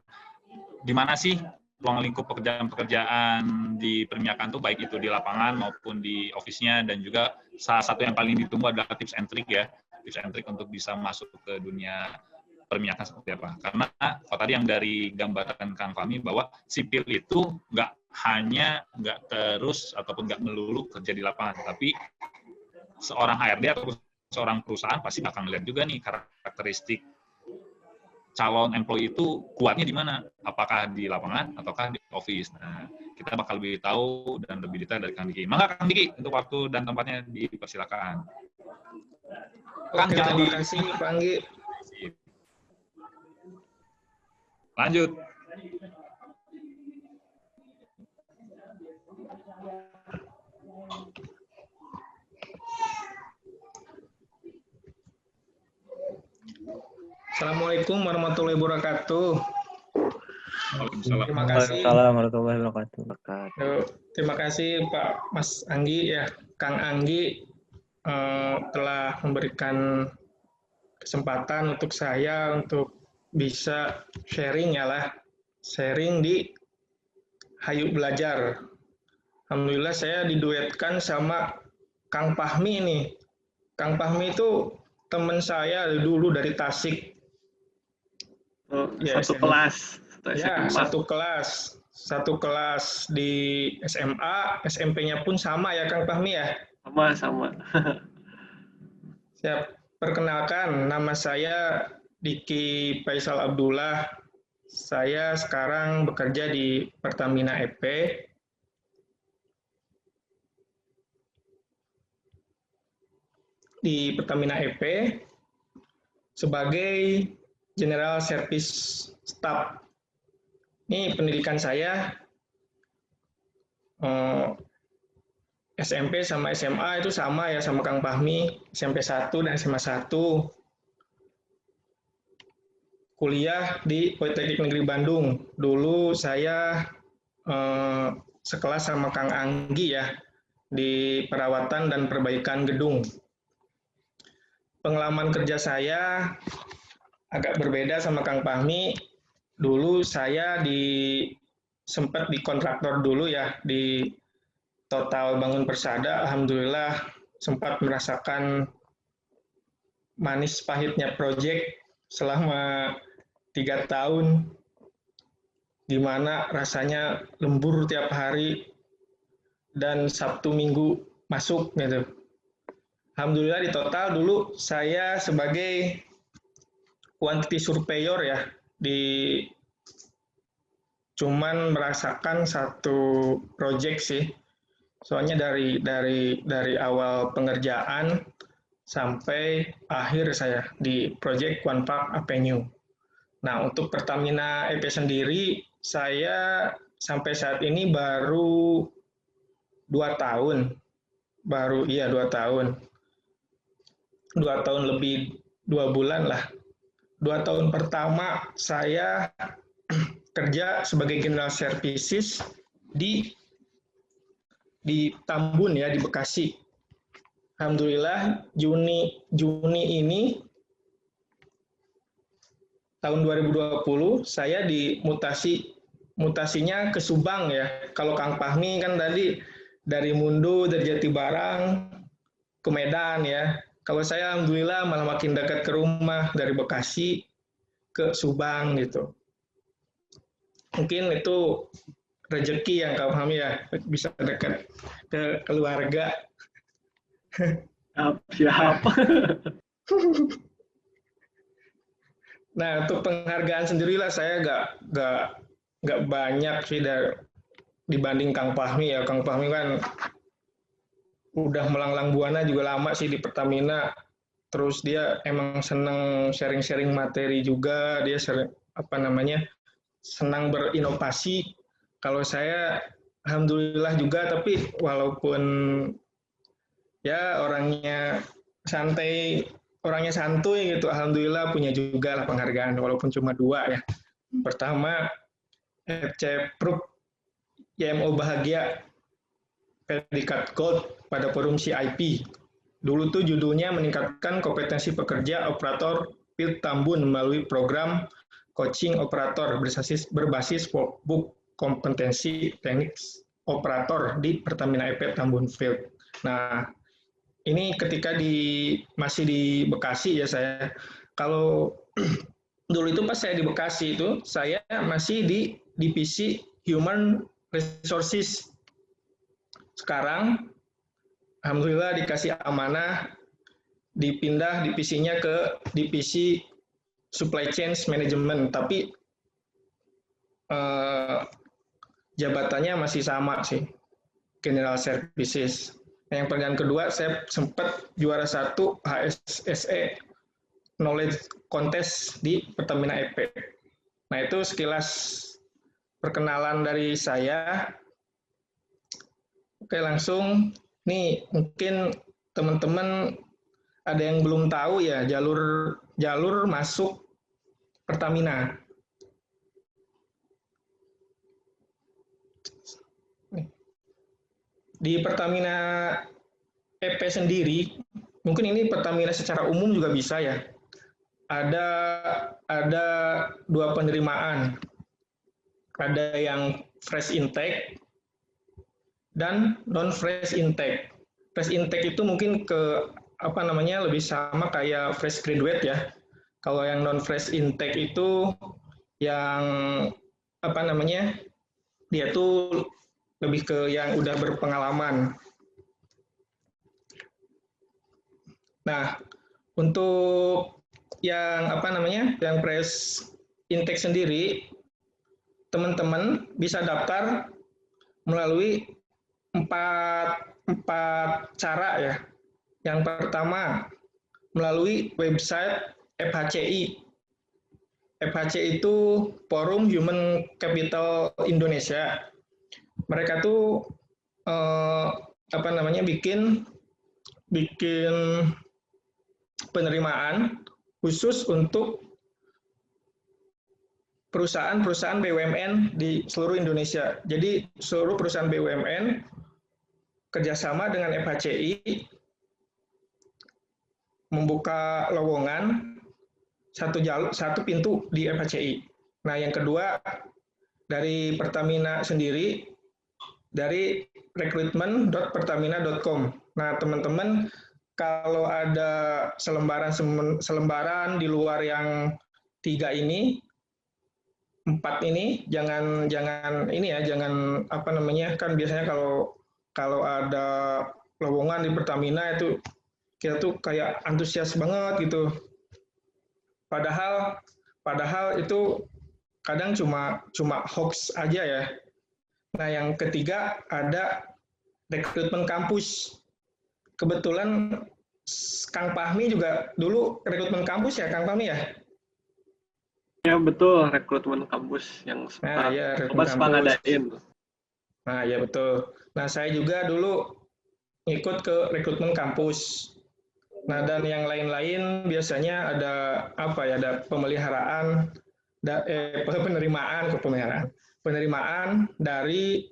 Speaker 3: gimana sih ruang lingkup pekerjaan di perminyakan tuh, baik itu di lapangan maupun di office-nya, dan juga salah satu yang paling ditunggu adalah tips and trick ya, tips and trick untuk bisa masuk ke dunia perminyakan seperti apa. Karena kalau tadi yang dari gambaran Kang Fahmi bahwa sipil itu nggak terus ataupun nggak melulu kerja di lapangan, tapi seorang HRD atau seorang perusahaan pasti akan melihat juga nih karakteristik calon employee itu kuatnya di mana, apakah di lapangan ataukah di office. Nah, kita bakal lebih tahu dan lebih detail dari Kang Diki. Maka Kang Diki, untuk waktu dan tempatnya dipersilakan.
Speaker 6: Oke, terima kasih Pak Anggi.
Speaker 3: Lanjut.
Speaker 6: Assalamualaikum warahmatullahi wabarakatuh.
Speaker 3: Waalaikumsalam.
Speaker 6: Terima kasih.
Speaker 5: Waalaikumsalam warahmatullahi wabarakatuh.
Speaker 6: Terima kasih Pak Mas Anggi ya, Kang Anggi telah memberikan kesempatan untuk saya untuk bisa sharing di Hayu Belajar. Alhamdulillah saya diduetkan sama Kang Fahmi nih. Kang Fahmi itu teman saya dulu dari Tasik.
Speaker 4: Satu kelas.
Speaker 6: Ya, satu kelas di SMA, SMP-nya pun sama ya Kang Fahmi ya?
Speaker 4: Sama.
Speaker 6: Siap. Perkenalkan, nama saya Diki Faisal Abdullah. Saya sekarang bekerja di Pertamina EP. Di Pertamina EP sebagai General Service Staff. Ini pendidikan saya SMP sama SMA itu sama ya sama Kang Fahmi, SMP 1 dan SMA 1. Kuliah di Politeknik Negeri Bandung. Dulu saya sekelas sama Kang Anggi ya di perawatan dan perbaikan gedung. Pengalaman kerja saya agak berbeda sama Kang Fahmi. Dulu saya sempat di kontraktor dulu ya, di Total Bangun Persada. Alhamdulillah sempat merasakan manis pahitnya proyek selama 3 tahun, di mana rasanya lembur tiap hari dan Sabtu Minggu masuk gitu. Alhamdulillah di Total dulu saya sebagai quantity surveyor ya, cuman merasakan satu proyek sih. Soalnya dari awal pengerjaan sampai akhir saya di proyek One Park Avenue. Nah, untuk Pertamina EP sendiri saya sampai saat ini baru 2 tahun. 2 tahun. 2 tahun lebih 2 bulan lah. 2 tahun pertama saya kerja sebagai General Services di Tambun ya, di Bekasi. Alhamdulillah Juni ini tahun 2020 saya mutasinya ke Subang ya. Kalau Kang Fahmi kan tadi dari Mundu, dari Jatibarang ke Medan ya. Kalau saya alhamdulillah malah makin dekat ke rumah, dari Bekasi ke Subang gitu. Mungkin itu rezeki yang Kang Fahmi ya, bisa dekat ke keluarga.
Speaker 4: Siap.
Speaker 6: Nah, untuk penghargaan sendirilah saya nggak banyak sih dibanding Kang Fahmi ya. Kang Fahmi kan udah melanglang buana juga lama sih di Pertamina. Terus dia emang senang sharing-sharing materi juga. Dia senang berinovasi. Kalau saya alhamdulillah juga, tapi walaupun ya orangnya santuy gitu, alhamdulillah punya juga lah penghargaan walaupun cuma 2 ya. Pertama FC Proof YMO Bahagia predikat Gold pada forum CIP. Dulu tuh judulnya meningkatkan kompetensi pekerja operator field Tambun melalui program coaching operator berbasis workbook kompetensi teknik operator di Pertamina EP Tambun Field. Nah, ini ketika masih di Bekasi ya saya. Kalau dulu itu pas saya di Bekasi itu saya masih di divisi Human Resources. Sekarang alhamdulillah dikasih amanah dipindah divisinya ke divisi Supply Chain Management, tapi jabatannya masih sama sih, General Services. Yang pilihan kedua saya sempat juara 1 HSSE Knowledge Contest di Pertamina EP. Nah itu sekilas perkenalan dari saya. Oke langsung, nih mungkin teman-teman ada yang belum tahu ya jalur masuk Pertamina. Di Pertamina EP sendiri, mungkin ini Pertamina secara umum juga bisa ya. Ada 2 penerimaan. Ada yang fresh intake dan non fresh intake. Fresh intake itu mungkin lebih sama kayak fresh graduate ya. Kalau yang non fresh intake itu yang dia tuh lebih ke yang udah berpengalaman. Nah, untuk yang yang fresh intake sendiri, teman-teman bisa daftar melalui 4 cara ya. Yang pertama, melalui website FHCI. FHCI itu Forum Human Capital Indonesia. Mereka tuh bikin penerimaan khusus untuk perusahaan-perusahaan BUMN di seluruh Indonesia. Jadi seluruh perusahaan BUMN kerjasama dengan FHCI membuka lowongan satu pintu di FHCI. Nah yang kedua dari Pertamina sendiri, dari recruitment.pertamina.com. Nah, teman-teman kalau ada selembaran di luar yang 3 ini, 4 ini jangan kan biasanya kalau ada lowongan di Pertamina itu kita tuh kayak antusias banget gitu. Padahal itu kadang cuma hoax aja ya. Nah, yang ketiga ada rekrutmen kampus. Kebetulan Kang Fahmi juga dulu rekrutmen kampus ya, Kang Fahmi ya?
Speaker 4: Ya betul, rekrutmen kampus yang sempat ngadain.
Speaker 6: Nah, ya betul. Nah, saya juga dulu ikut ke rekrutmen kampus. Nah, dan yang lain-lain biasanya ada ada pemeliharaan, penerimaan dari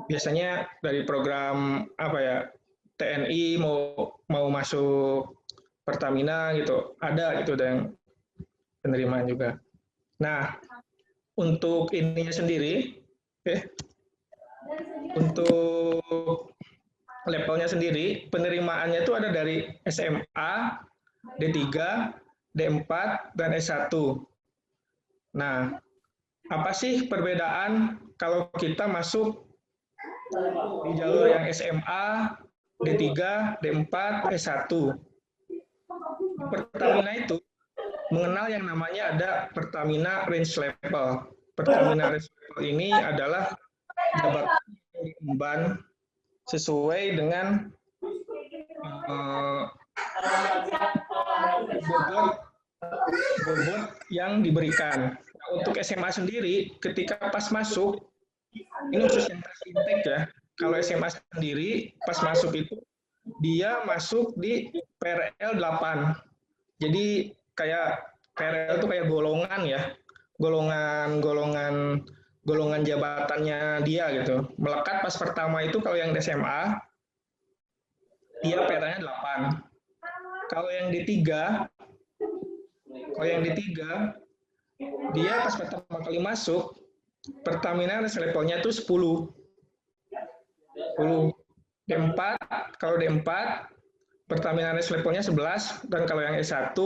Speaker 6: biasanya dari program TNI mau masuk Pertamina gitu, ada gitu dan penerimaan juga. Nah, untuk ininya sendiri, untuk levelnya sendiri, penerimaannya itu ada dari SMA, D3, D4, dan S1. Nah, apa sih perbedaan kalau kita masuk di jalur yang SMA, D3, D4, S1? Pertamina itu mengenal yang namanya ada Pertamina Range Level. Pertamina Range Level ini adalah jabatan yang diemban sesuai dengan bobot yang diberikan. Nah, untuk SMA sendiri, ketika pas masuk, ini khusus yang intake ya, kalau SMA sendiri pas masuk itu, dia masuk di PRL 8. Jadi kayak PRL itu kayak golongan ya, golongan jabatannya dia gitu. Melekat pas pertama itu kalau yang SMA dia petanya 8. Kalau yang di 3, dia pas pertama kali masuk, Pertamina risk levelnya itu 10. D4, kalau D4, Pertamina risk levelnya 11, dan kalau yang S1,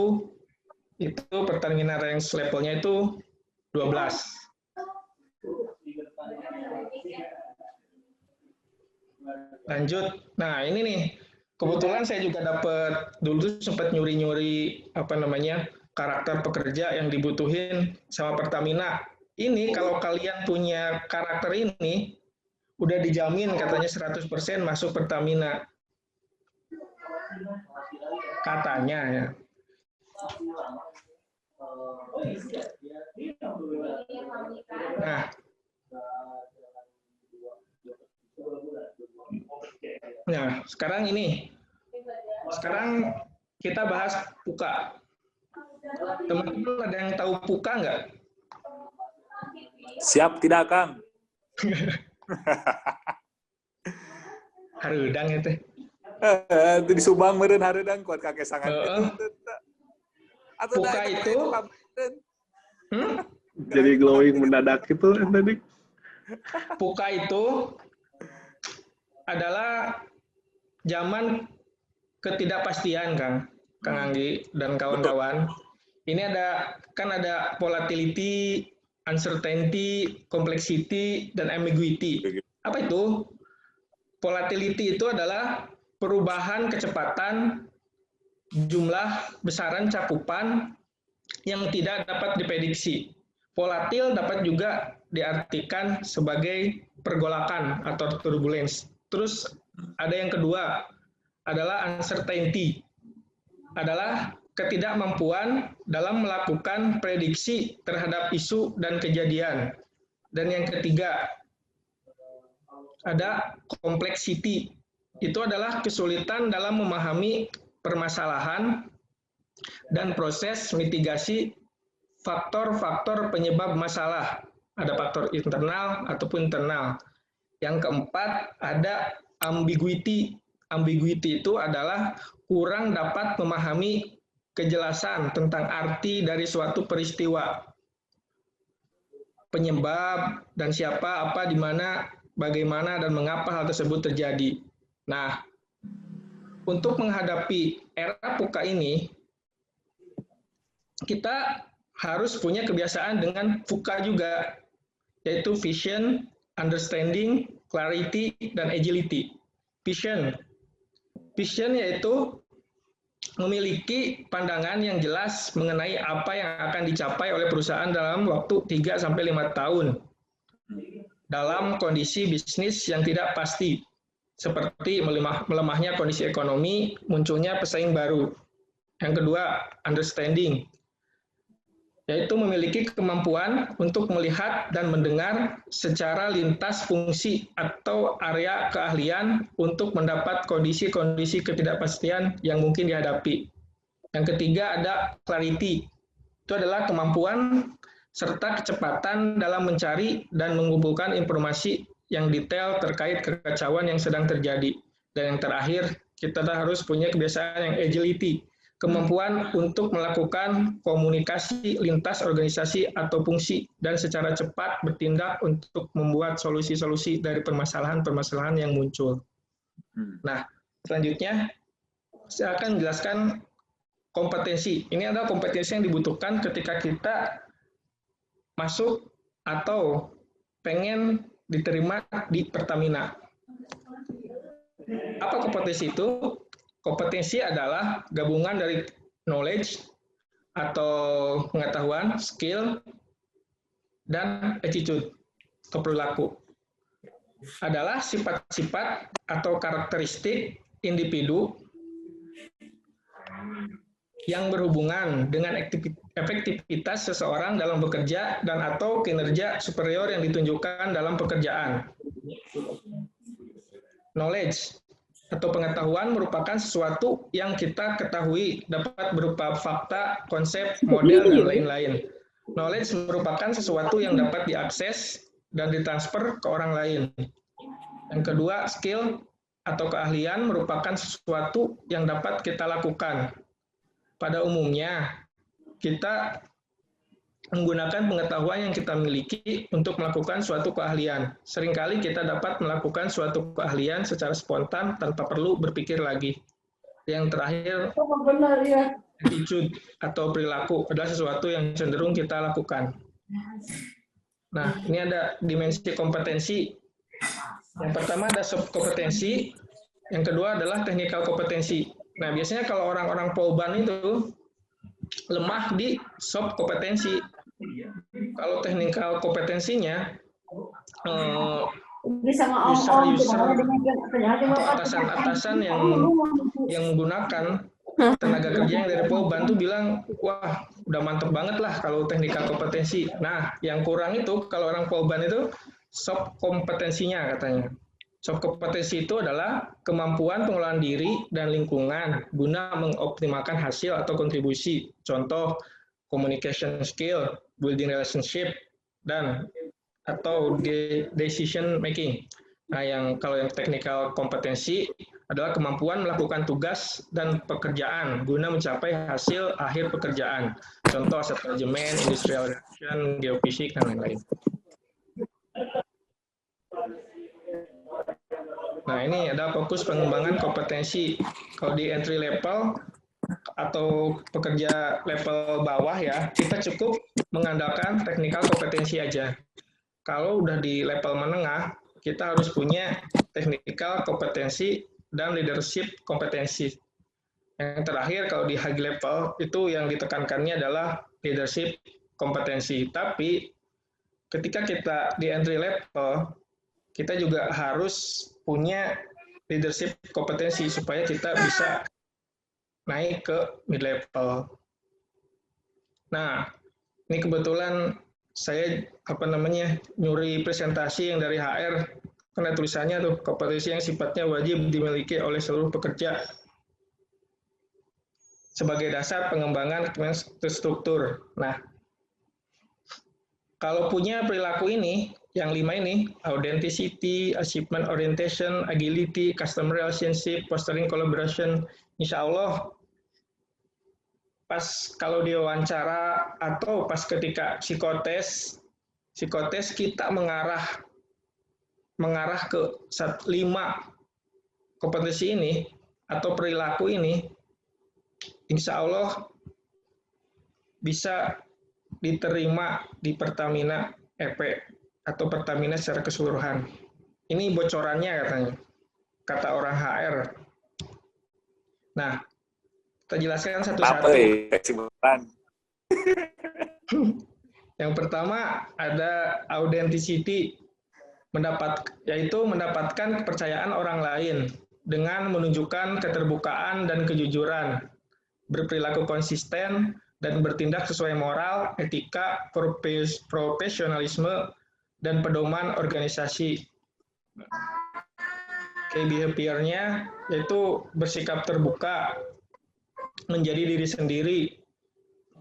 Speaker 6: itu Pertamina risk levelnya itu 12. Lanjut. Nah, ini nih. Kebetulan saya juga dapat dulu sempat nyuri-nyuri karakter pekerja yang dibutuhin sama Pertamina. Ini kalau kalian punya karakter ini udah dijamin katanya 100% masuk Pertamina. Katanya ya. Nah, sekarang kita bahas PUKA. Teman-teman ada yang tahu PUKA nggak?
Speaker 8: Siap tidak, Kang?
Speaker 6: Harudang itu.
Speaker 8: Itu di Subang meureun harudang kuat kakek sangat.
Speaker 6: PUKA itu
Speaker 4: jadi glowing mendadak itu tadi.
Speaker 6: PUKA itu adalah zaman ketidakpastian, Kang Anggi dan kawan-kawan. Ini ada volatility, uncertainty, complexity, dan ambiguity. Apa itu? Volatility itu adalah perubahan kecepatan jumlah besaran cakupan yang tidak dapat diprediksi. Volatil dapat juga diartikan sebagai pergolakan atau turbulence. Terus ada yang kedua adalah uncertainty, adalah ketidakmampuan dalam melakukan prediksi terhadap isu dan kejadian. Dan yang ketiga ada complexity, itu adalah kesulitan dalam memahami permasalahan dan proses mitigasi faktor-faktor penyebab masalah. Ada faktor internal ataupun internal. Yang keempat, ada ambiguity. Ambiguity itu adalah kurang dapat memahami kejelasan tentang arti dari suatu peristiwa. Penyebab dan siapa, apa, di mana, bagaimana, dan mengapa hal tersebut terjadi. Nah, untuk menghadapi era PUKA ini, kita harus punya kebiasaan dengan VUCA juga, yaitu vision, understanding, clarity, dan agility. Vision yaitu memiliki pandangan yang jelas mengenai apa yang akan dicapai oleh perusahaan dalam waktu 3-5 tahun dalam kondisi bisnis yang tidak pasti, seperti melemahnya kondisi ekonomi, munculnya pesaing baru. Yang kedua, understanding, yaitu memiliki kemampuan untuk melihat dan mendengar secara lintas fungsi atau area keahlian untuk mendapat kondisi-kondisi ketidakpastian yang mungkin dihadapi. Yang ketiga ada clarity, itu adalah kemampuan serta kecepatan dalam mencari dan mengumpulkan informasi yang detail terkait kekacauan yang sedang terjadi. Dan yang terakhir, kita harus punya kebiasaan yang agility, kemampuan untuk melakukan komunikasi lintas organisasi atau fungsi dan secara cepat bertindak untuk membuat solusi-solusi dari permasalahan-permasalahan yang muncul. Nah, selanjutnya saya akan menjelaskan kompetensi. Ini adalah kompetensi yang dibutuhkan ketika kita masuk atau pengen diterima di Pertamina. Apa kompetensi itu? Kompetensi adalah gabungan dari knowledge atau pengetahuan, skill, dan attitude atau perilaku. Adalah sifat-sifat atau karakteristik individu yang berhubungan dengan efektivitas seseorang dalam bekerja dan atau kinerja superior yang ditunjukkan dalam pekerjaan. Knowledge atau pengetahuan merupakan sesuatu yang kita ketahui, dapat berupa fakta, konsep, model, dan lain-lain. Knowledge merupakan sesuatu yang dapat diakses dan ditransfer ke orang lain. Yang kedua, skill atau keahlian merupakan sesuatu yang dapat kita lakukan. Pada umumnya, kita menggunakan pengetahuan yang kita miliki untuk melakukan suatu keahlian. Seringkali kita dapat melakukan suatu keahlian secara spontan tanpa perlu berpikir lagi. Yang terakhir, attitude atau perilaku adalah sesuatu yang cenderung kita lakukan. Nah, ini ada dimensi kompetensi. Yang pertama ada soft kompetensi, yang kedua adalah technical kompetensi. Nah, biasanya kalau orang-orang polban itu lemah di soft kompetensi. Kalau technical kompetensinya, user atau atasan-atasan yang menggunakan tenaga kerja yang dari polban tuh bilang, wah, udah mantep banget lah kalau technical kompetensi. Nah, yang kurang itu kalau orang polban itu soft kompetensinya katanya. Soft kompetensi itu adalah kemampuan pengelolaan diri dan lingkungan guna mengoptimalkan hasil atau kontribusi. Contoh, communication skill, building relationship, dan atau decision making. Nah, kalau yang technical kompetensi adalah kemampuan melakukan tugas dan pekerjaan guna mencapai hasil akhir pekerjaan. Contoh, aset manajemen, industrial relation, geofisik, dan lain-lain. Nah, ini ada fokus pengembangan kompetensi. Kalau di entry level atau pekerja level bawah ya, kita cukup mengandalkan technical kompetensi aja. Kalau udah di level menengah, kita harus punya technical kompetensi dan leadership kompetensi. Yang terakhir, kalau di high level, itu yang ditekankannya adalah leadership kompetensi. Tapi ketika kita di entry level, kita juga harus punya leadership kompetensi supaya kita bisa naik ke mid level. Nah, ini kebetulan saya nyuri presentasi yang dari HR karena tulisannya tuh kompetensi yang sifatnya wajib dimiliki oleh seluruh pekerja sebagai dasar pengembangan struktur. Nah, kalau punya perilaku ini, yang 5 ini, authenticity, achievement orientation, agility, customer relationship, fostering collaboration, insya Allah pas kalau diwawancara atau pas ketika psikotes kita mengarah ke 5 kompetensi ini atau perilaku ini, insya Allah bisa diterima di Pertamina EP atau Pertamina secara keseluruhan. Ini bocorannya katanya, kata orang HR. Nah, kita jelaskan satu-satu. Yang pertama ada authenticity, yaitu mendapatkan kepercayaan orang lain dengan menunjukkan keterbukaan dan kejujuran, berperilaku konsisten, dan bertindak sesuai moral, etika, profesionalisme, dan pedoman organisasi. Key behavior-nya yaitu bersikap terbuka, menjadi diri sendiri,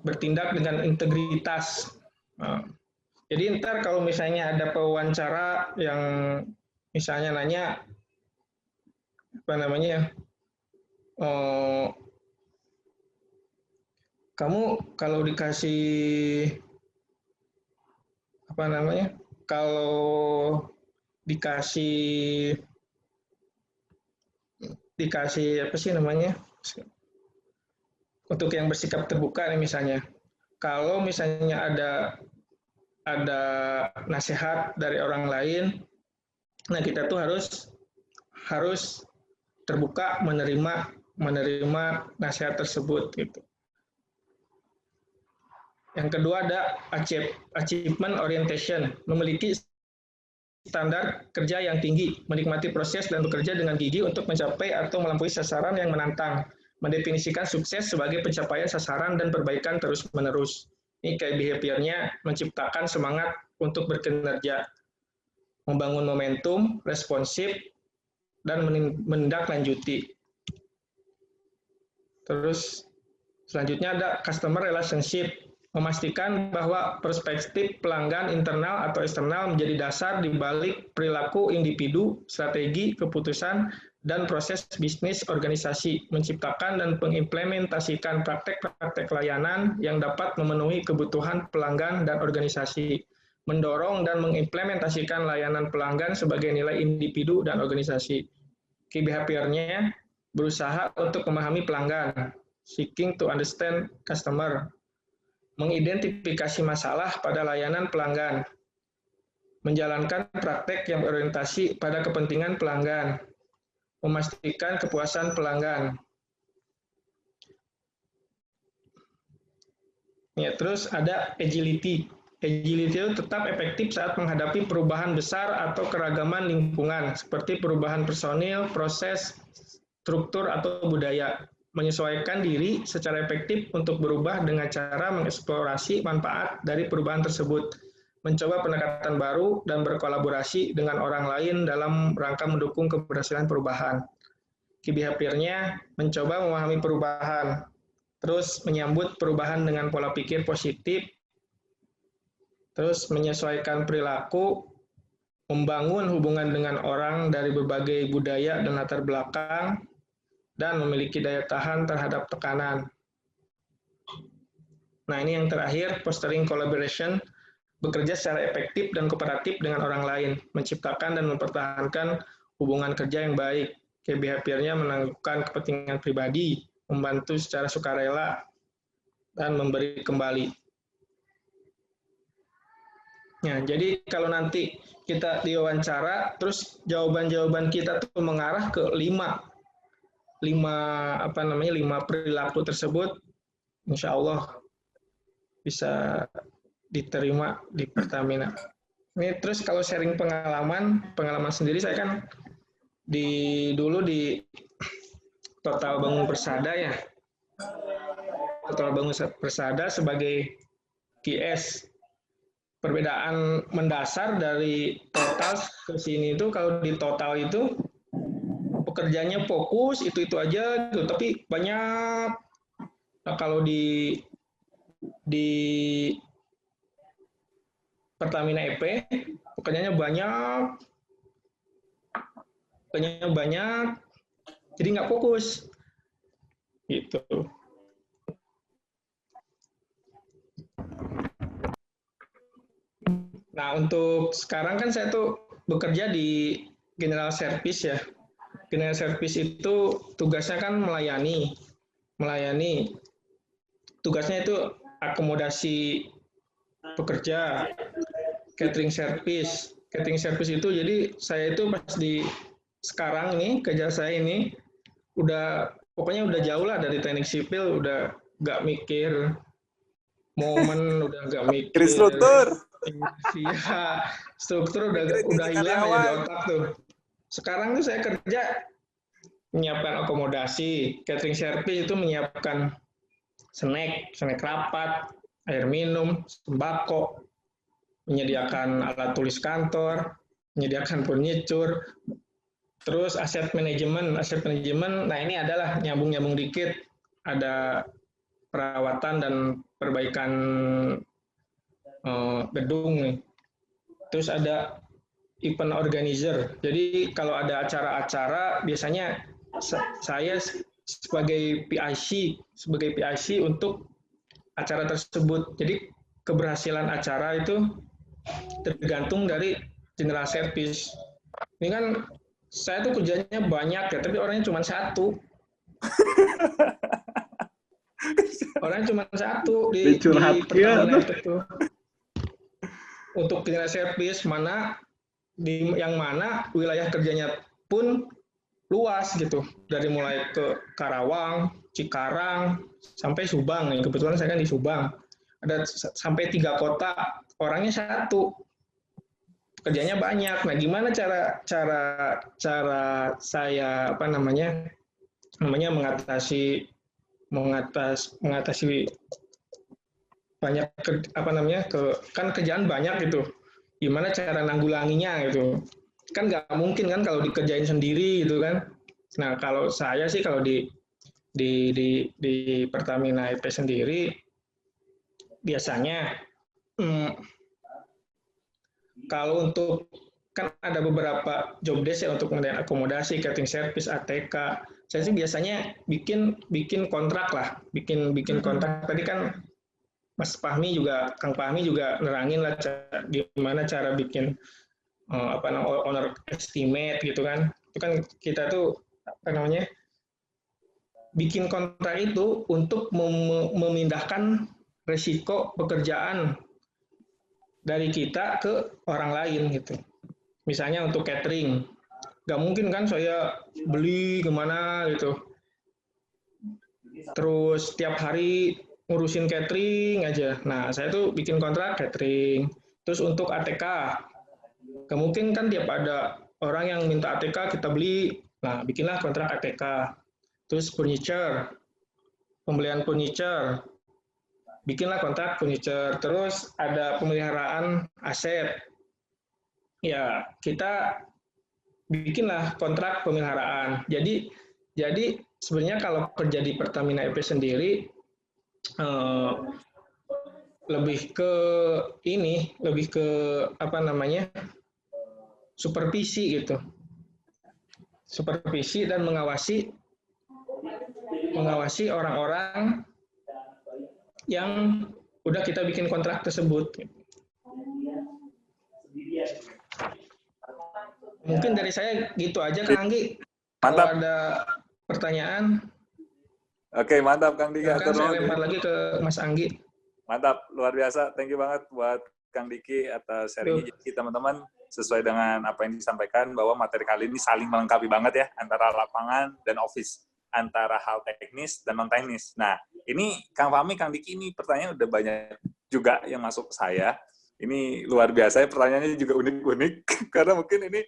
Speaker 6: bertindak dengan integritas. Jadi ntar kalau misalnya ada pewawancara yang misalnya nanya kamu kalau dikasih untuk yang bersikap terbuka nih misalnya, kalau misalnya ada nasihat dari orang lain, nah kita tuh harus terbuka menerima nasihat tersebut gitu. Yang kedua ada achievement orientation, memiliki standar kerja yang tinggi, menikmati proses dan bekerja dengan gigih untuk mencapai atau melampaui sasaran yang menantang, mendefinisikan sukses sebagai pencapaian sasaran dan perbaikan terus-menerus. Ini kayak behavior-nya menciptakan semangat untuk berkinerja, membangun momentum, responsif, dan menindaklanjuti. Terus selanjutnya ada customer relationship, memastikan bahwa perspektif pelanggan internal atau eksternal menjadi dasar di balik perilaku individu, strategi, keputusan, dan proses bisnis organisasi, menciptakan dan mengimplementasikan praktek-praktek layanan yang dapat memenuhi kebutuhan pelanggan dan organisasi, mendorong dan mengimplementasikan layanan pelanggan sebagai nilai individu dan organisasi. Key behavior-nya berusaha untuk memahami pelanggan, seeking to understand customer, mengidentifikasi masalah pada layanan pelanggan, menjalankan praktek yang berorientasi pada kepentingan pelanggan, memastikan kepuasan pelanggan. Ya, terus ada agility. Agility itu tetap efektif saat menghadapi perubahan besar atau keragaman lingkungan, seperti perubahan personil, proses, struktur, atau budaya. Menyesuaikan diri secara efektif untuk berubah dengan cara mengeksplorasi manfaat dari perubahan tersebut, mencoba pendekatan baru, dan berkolaborasi dengan orang lain dalam rangka mendukung keberhasilan perubahan. Key behavior-nya mencoba memahami perubahan, terus menyambut perubahan dengan pola pikir positif, terus menyesuaikan perilaku, membangun hubungan dengan orang dari berbagai budaya dan latar belakang, dan memiliki daya tahan terhadap tekanan. Nah, ini yang terakhir, fostering collaboration, bekerja secara efektif dan kooperatif dengan orang lain, menciptakan dan mempertahankan hubungan kerja yang baik. Key behavior-nya menangguhkan kepentingan pribadi, membantu secara sukarela, dan memberi kembali. Nah, jadi kalau nanti kita diwawancara, terus jawaban-jawaban kita tuh mengarah ke lima perilaku tersebut, insya Allah bisa diterima di Pertamina. Ini terus kalau sharing pengalaman sendiri, saya kan dulu di Total Bangun Persada ya. Total Bangun Persada sebagai QS. Perbedaan mendasar dari Total ke sini itu, kalau di Total itu pekerjaannya fokus itu aja gitu, tapi banyak. Nah, kalau di Pertamina EP pekerjaannya banyak, jadi nggak fokus gitu. Nah, untuk sekarang kan saya tuh bekerja di General Service ya. General Service itu tugasnya kan melayani. Tugasnya itu akomodasi pekerja, catering service. Catering service itu jadi saya itu pas di sekarang ini kerja saya ini pokoknya udah jauh lah dari teknik sipil, udah nggak mikir momen, udah nggak mikir struktur udah hilang ya di otak tuh. Sekarang tuh saya kerja menyiapkan akomodasi, catering service itu menyiapkan snack rapat, air minum, sembako, menyediakan alat tulis kantor, menyediakan furniture, terus aset manajemen. Nah ini adalah nyambung dikit, ada perawatan dan perbaikan gedung nih. Terus ada event organizer. Jadi kalau ada acara-acara, biasanya saya sebagai PIC untuk acara tersebut. Jadi keberhasilan acara itu tergantung dari general service. Ini kan saya tuh kerjanya banyak ya, tapi orangnya cuma satu. Orangnya cuma satu di Pertamina itu. Untuk general service yang mana wilayah kerjanya pun luas gitu, dari mulai ke Karawang, Cikarang, sampai Subang. Kebetulan saya kan di Subang. Ada sampai 3 kota, orangnya satu, kerjanya banyak. Nah, gimana cara saya mengatasi banyak kan kerjaan banyak gitu. Gimana cara nanggulanginya gitu. Kan nggak mungkin kan kalau dikerjain sendiri gitu kan. Nah, kalau saya sih kalau di Pertamina EP sendiri biasanya kalau untuk kan ada beberapa job desk ya untuk pengadaan akomodasi, catering service, ATK. Saya sih biasanya bikin kontrak lah, bikin kontrak. Tadi kan Mas Fahmi juga, Kang Fahmi juga nerangin lah gimana cara bikin owner estimate gitu kan. Itu kan kita tuh bikin kontrak itu untuk memindahkan resiko pekerjaan dari kita ke orang lain gitu. Misalnya untuk catering, nggak mungkin kan saya beli kemana gitu. Terus tiap hari ngurusin catering aja. Nah, saya tuh bikin kontrak catering. Terus untuk ATK, nggak mungkin kan tiap ada orang yang minta ATK kita beli. Nah, bikinlah kontrak ATK. Terus furniture, pembelian furniture, bikinlah kontrak furniture. Terus ada pemeliharaan aset. Ya, kita bikinlah kontrak pemeliharaan. Jadi sebenarnya kalau kerja di Pertamina EP sendiri lebih ke supervisi gitu. Supervisi dan mengawasi orang-orang yang udah kita bikin kontrak tersebut. Mungkin dari saya gitu aja, Kang Anggi. Kalau
Speaker 8: Mantap.
Speaker 6: ada pertanyaan,
Speaker 8: Oke, mantap Kang Diki.
Speaker 6: silakan saya lempar lagi ke Mas Anggi.
Speaker 8: Mantap, luar biasa. Thank you banget buat Kang Diki atas sharing. Jadi teman-teman, sesuai dengan apa yang disampaikan, bahwa materi kali ini saling melengkapi banget ya, antara lapangan dan office, antara hal teknis dan non-teknis. Nah, ini Kang Fahmi, Kang Diki, ini pertanyaan udah banyak juga yang masuk ke saya. Ini luar biasa, pertanyaannya juga unik-unik, karena mungkin ini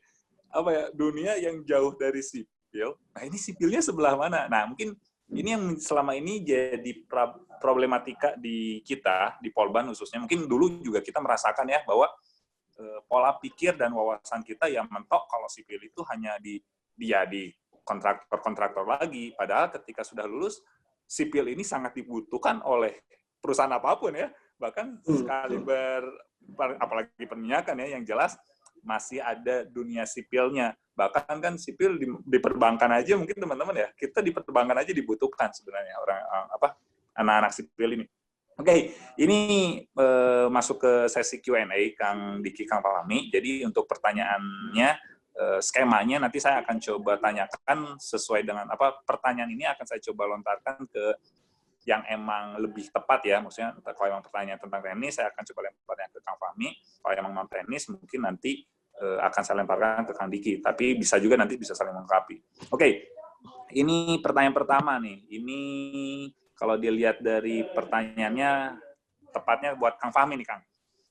Speaker 8: dunia yang jauh dari sipil. Nah, ini sipilnya sebelah mana? Nah, mungkin ini yang selama ini jadi problematika di kita, di Polban khususnya. Mungkin dulu juga kita merasakan ya, bahwa pola pikir dan wawasan kita yang mentok kalau sipil itu hanya di kontraktor lagi. Padahal ketika sudah lulus, sipil ini sangat dibutuhkan oleh perusahaan apapun ya. Bahkan sekali apalagi perminyakan ya, yang jelas masih ada dunia sipilnya. Bahkan kan sipil di perbankan aja mungkin teman-teman ya, kita di perbankan aja dibutuhkan sebenarnya anak-anak sipil ini. Oke, ini masuk ke sesi Q&A Kang Diki, Kang Fahmi. Jadi untuk pertanyaannya, skemanya nanti saya akan coba tanyakan sesuai dengan pertanyaan ini akan saya coba lontarkan ke yang emang lebih tepat ya, maksudnya kalau emang pertanyaan tentang teknis, saya akan coba lemparnya ke Kang Fahmi. Kalau emang non teknis, mungkin nanti akan saya lemparkan ke Kang Diki. Tapi bisa juga nanti bisa saling melengkapi. Oke, ini pertanyaan pertama nih. Ini kalau dilihat dari pertanyaannya, tepatnya buat Kang Fahmi nih, Kang.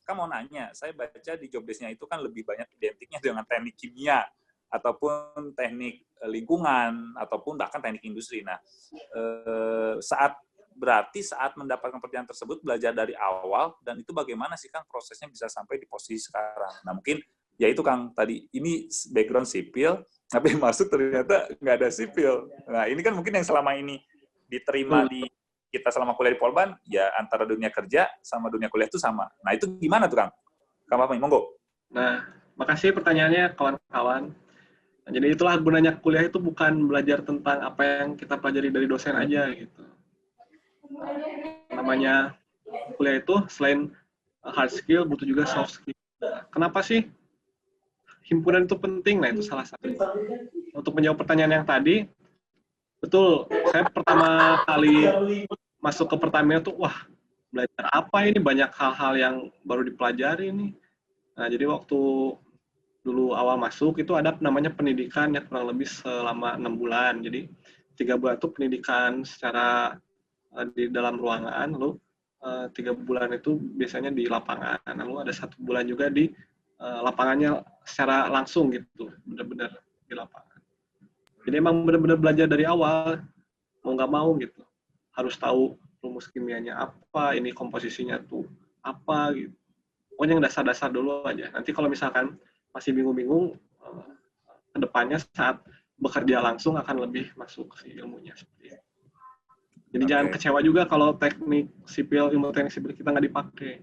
Speaker 8: Kang mau nanya, saya baca di job desk-nya itu kan lebih banyak identiknya dengan teknik kimia, ataupun teknik lingkungan, ataupun bahkan teknik industri. Nah, saat mendapatkan pekerjaan tersebut belajar dari awal, dan itu bagaimana sih Kang prosesnya bisa sampai di posisi sekarang. Nah mungkin ya itu Kang tadi, ini background sipil, tapi masuk ternyata nggak ada sipil. Nah ini kan mungkin yang selama ini diterima di kita selama kuliah di Polban, ya antara dunia kerja sama dunia kuliah itu sama. Nah itu gimana tuh Kang? Kang Fahmi, monggo.
Speaker 4: Nah, makasih pertanyaannya kawan-kawan. Nah, jadi itulah gunanya kuliah itu bukan belajar tentang apa yang kita pelajari dari dosen aja gitu. Namanya kuliah itu selain hard skill butuh juga soft skill. Kenapa sih himpunan itu penting? Nah itu salah satu. Untuk menjawab pertanyaan yang tadi, betul, saya pertama kali masuk ke Pertamina tuh wah belajar apa ini, banyak hal-hal yang baru dipelajari nih. Nah jadi waktu dulu awal masuk itu ada namanya pendidikan yang kurang lebih selama 6 bulan. Jadi 3 bulan itu pendidikan secara di dalam ruangan, lalu 3 bulan itu biasanya di lapangan, lalu ada 1 bulan juga di lapangannya secara langsung gitu, benar-benar di lapangan. Jadi emang benar-benar belajar dari awal, mau nggak mau gitu, harus tahu rumus kimianya apa, ini komposisinya tuh apa gitu. Pokoknya yang dasar-dasar dulu aja. Nanti kalau misalkan masih bingung-bingung, kedepannya saat bekerja langsung akan lebih masuk si ilmunya seperti itu. Jadi jangan kecewa juga kalau teknik sipil, ilmu teknik sipil kita nggak dipakai.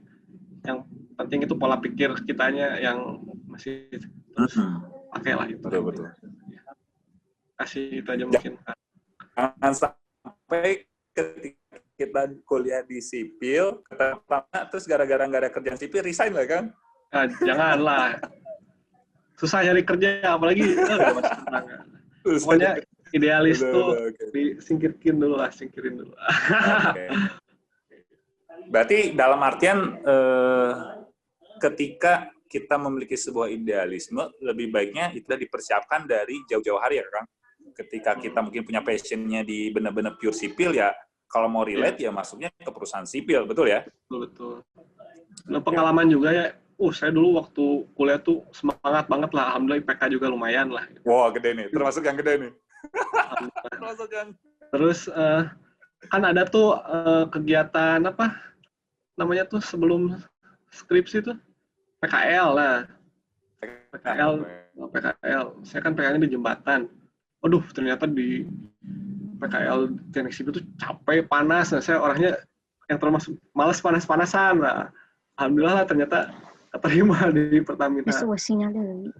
Speaker 4: Yang penting itu pola pikir kitanya yang masih pakailah itu.
Speaker 8: Betul.
Speaker 4: Kasih itu aja mungkin.
Speaker 8: Jangan sampai ketika kita kuliah di sipil, pertama terus gara-gara nggak ada kerjaan sipil, resign lah kan?
Speaker 4: Nah, janganlah. Susah nyari kerja, apalagi pokoknya idealis tuh disingkirin dulu.
Speaker 8: Okay. Berarti dalam artian ketika kita memiliki sebuah idealisme, lebih baiknya itu dipersiapkan dari jauh-jauh hari ya, Kang. Ketika kita mungkin punya passion-nya di benar-benar pure sipil ya, kalau mau relate ya masuknya ke perusahaan sipil, betul ya?
Speaker 4: Betul. Nah, pengalaman juga ya, saya dulu waktu kuliah tuh semangat banget lah, alhamdulillah IPK juga lumayan lah.
Speaker 8: Wah, gede nih, termasuk yang gede nih. Termasuk yang... Terus
Speaker 4: kan ada tuh kegiatan apa namanya tuh sebelum skripsi tuh PKL lah. PKL. Saya kan PKL di jembatan. Waduh, ternyata di PKL teknik sipil tuh capek, panas. Nah, saya orangnya yang termasuk malas panas-panasan. Nah, alhamdulillah lah ternyata keterima di Pertamina.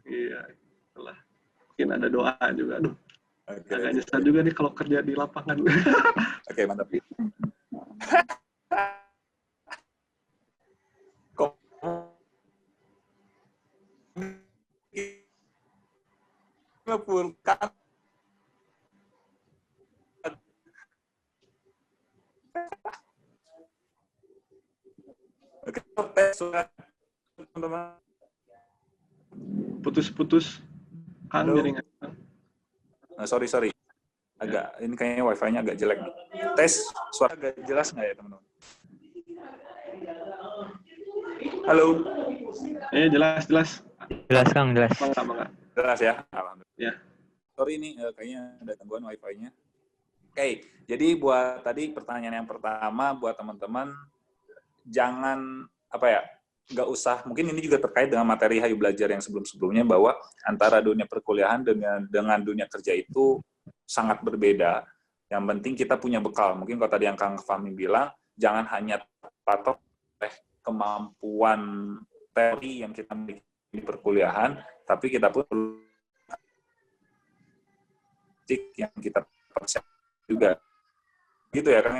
Speaker 4: Iya, itulah. Mungkin ada doa juga. Aduh, agak nyesal juga nih kalau kerja di lapangan.
Speaker 8: Oke, mantap. Ngepulkan teman-teman.
Speaker 4: Putus-putus. Kang jaringan.
Speaker 8: Sorry. Agak ini kayaknya wifi-nya agak jelek. Tes suara agak jelas nggak ya teman-teman? Halo.
Speaker 4: Jelas.
Speaker 5: Jelas Kang, jelas.
Speaker 4: Bangga.
Speaker 8: Jelas ya, alhamdulillah.
Speaker 4: Ya.
Speaker 8: Sorry ini kayaknya ada gangguan wifi-nya. Oke, jadi buat tadi pertanyaan yang pertama buat teman-teman, jangan nggak usah. Mungkin ini juga terkait dengan materi Hayu Belajar yang sebelum-sebelumnya bahwa antara dunia perkuliahan dengan dunia kerja itu sangat berbeda. Yang penting kita punya bekal. Mungkin kalau tadi yang Kang Fahmi bilang, jangan hanya patok kemampuan teori yang kita miliki di perkuliahan, tapi kita pun perlu yang kita persiapkan juga. Gitu ya, Kang?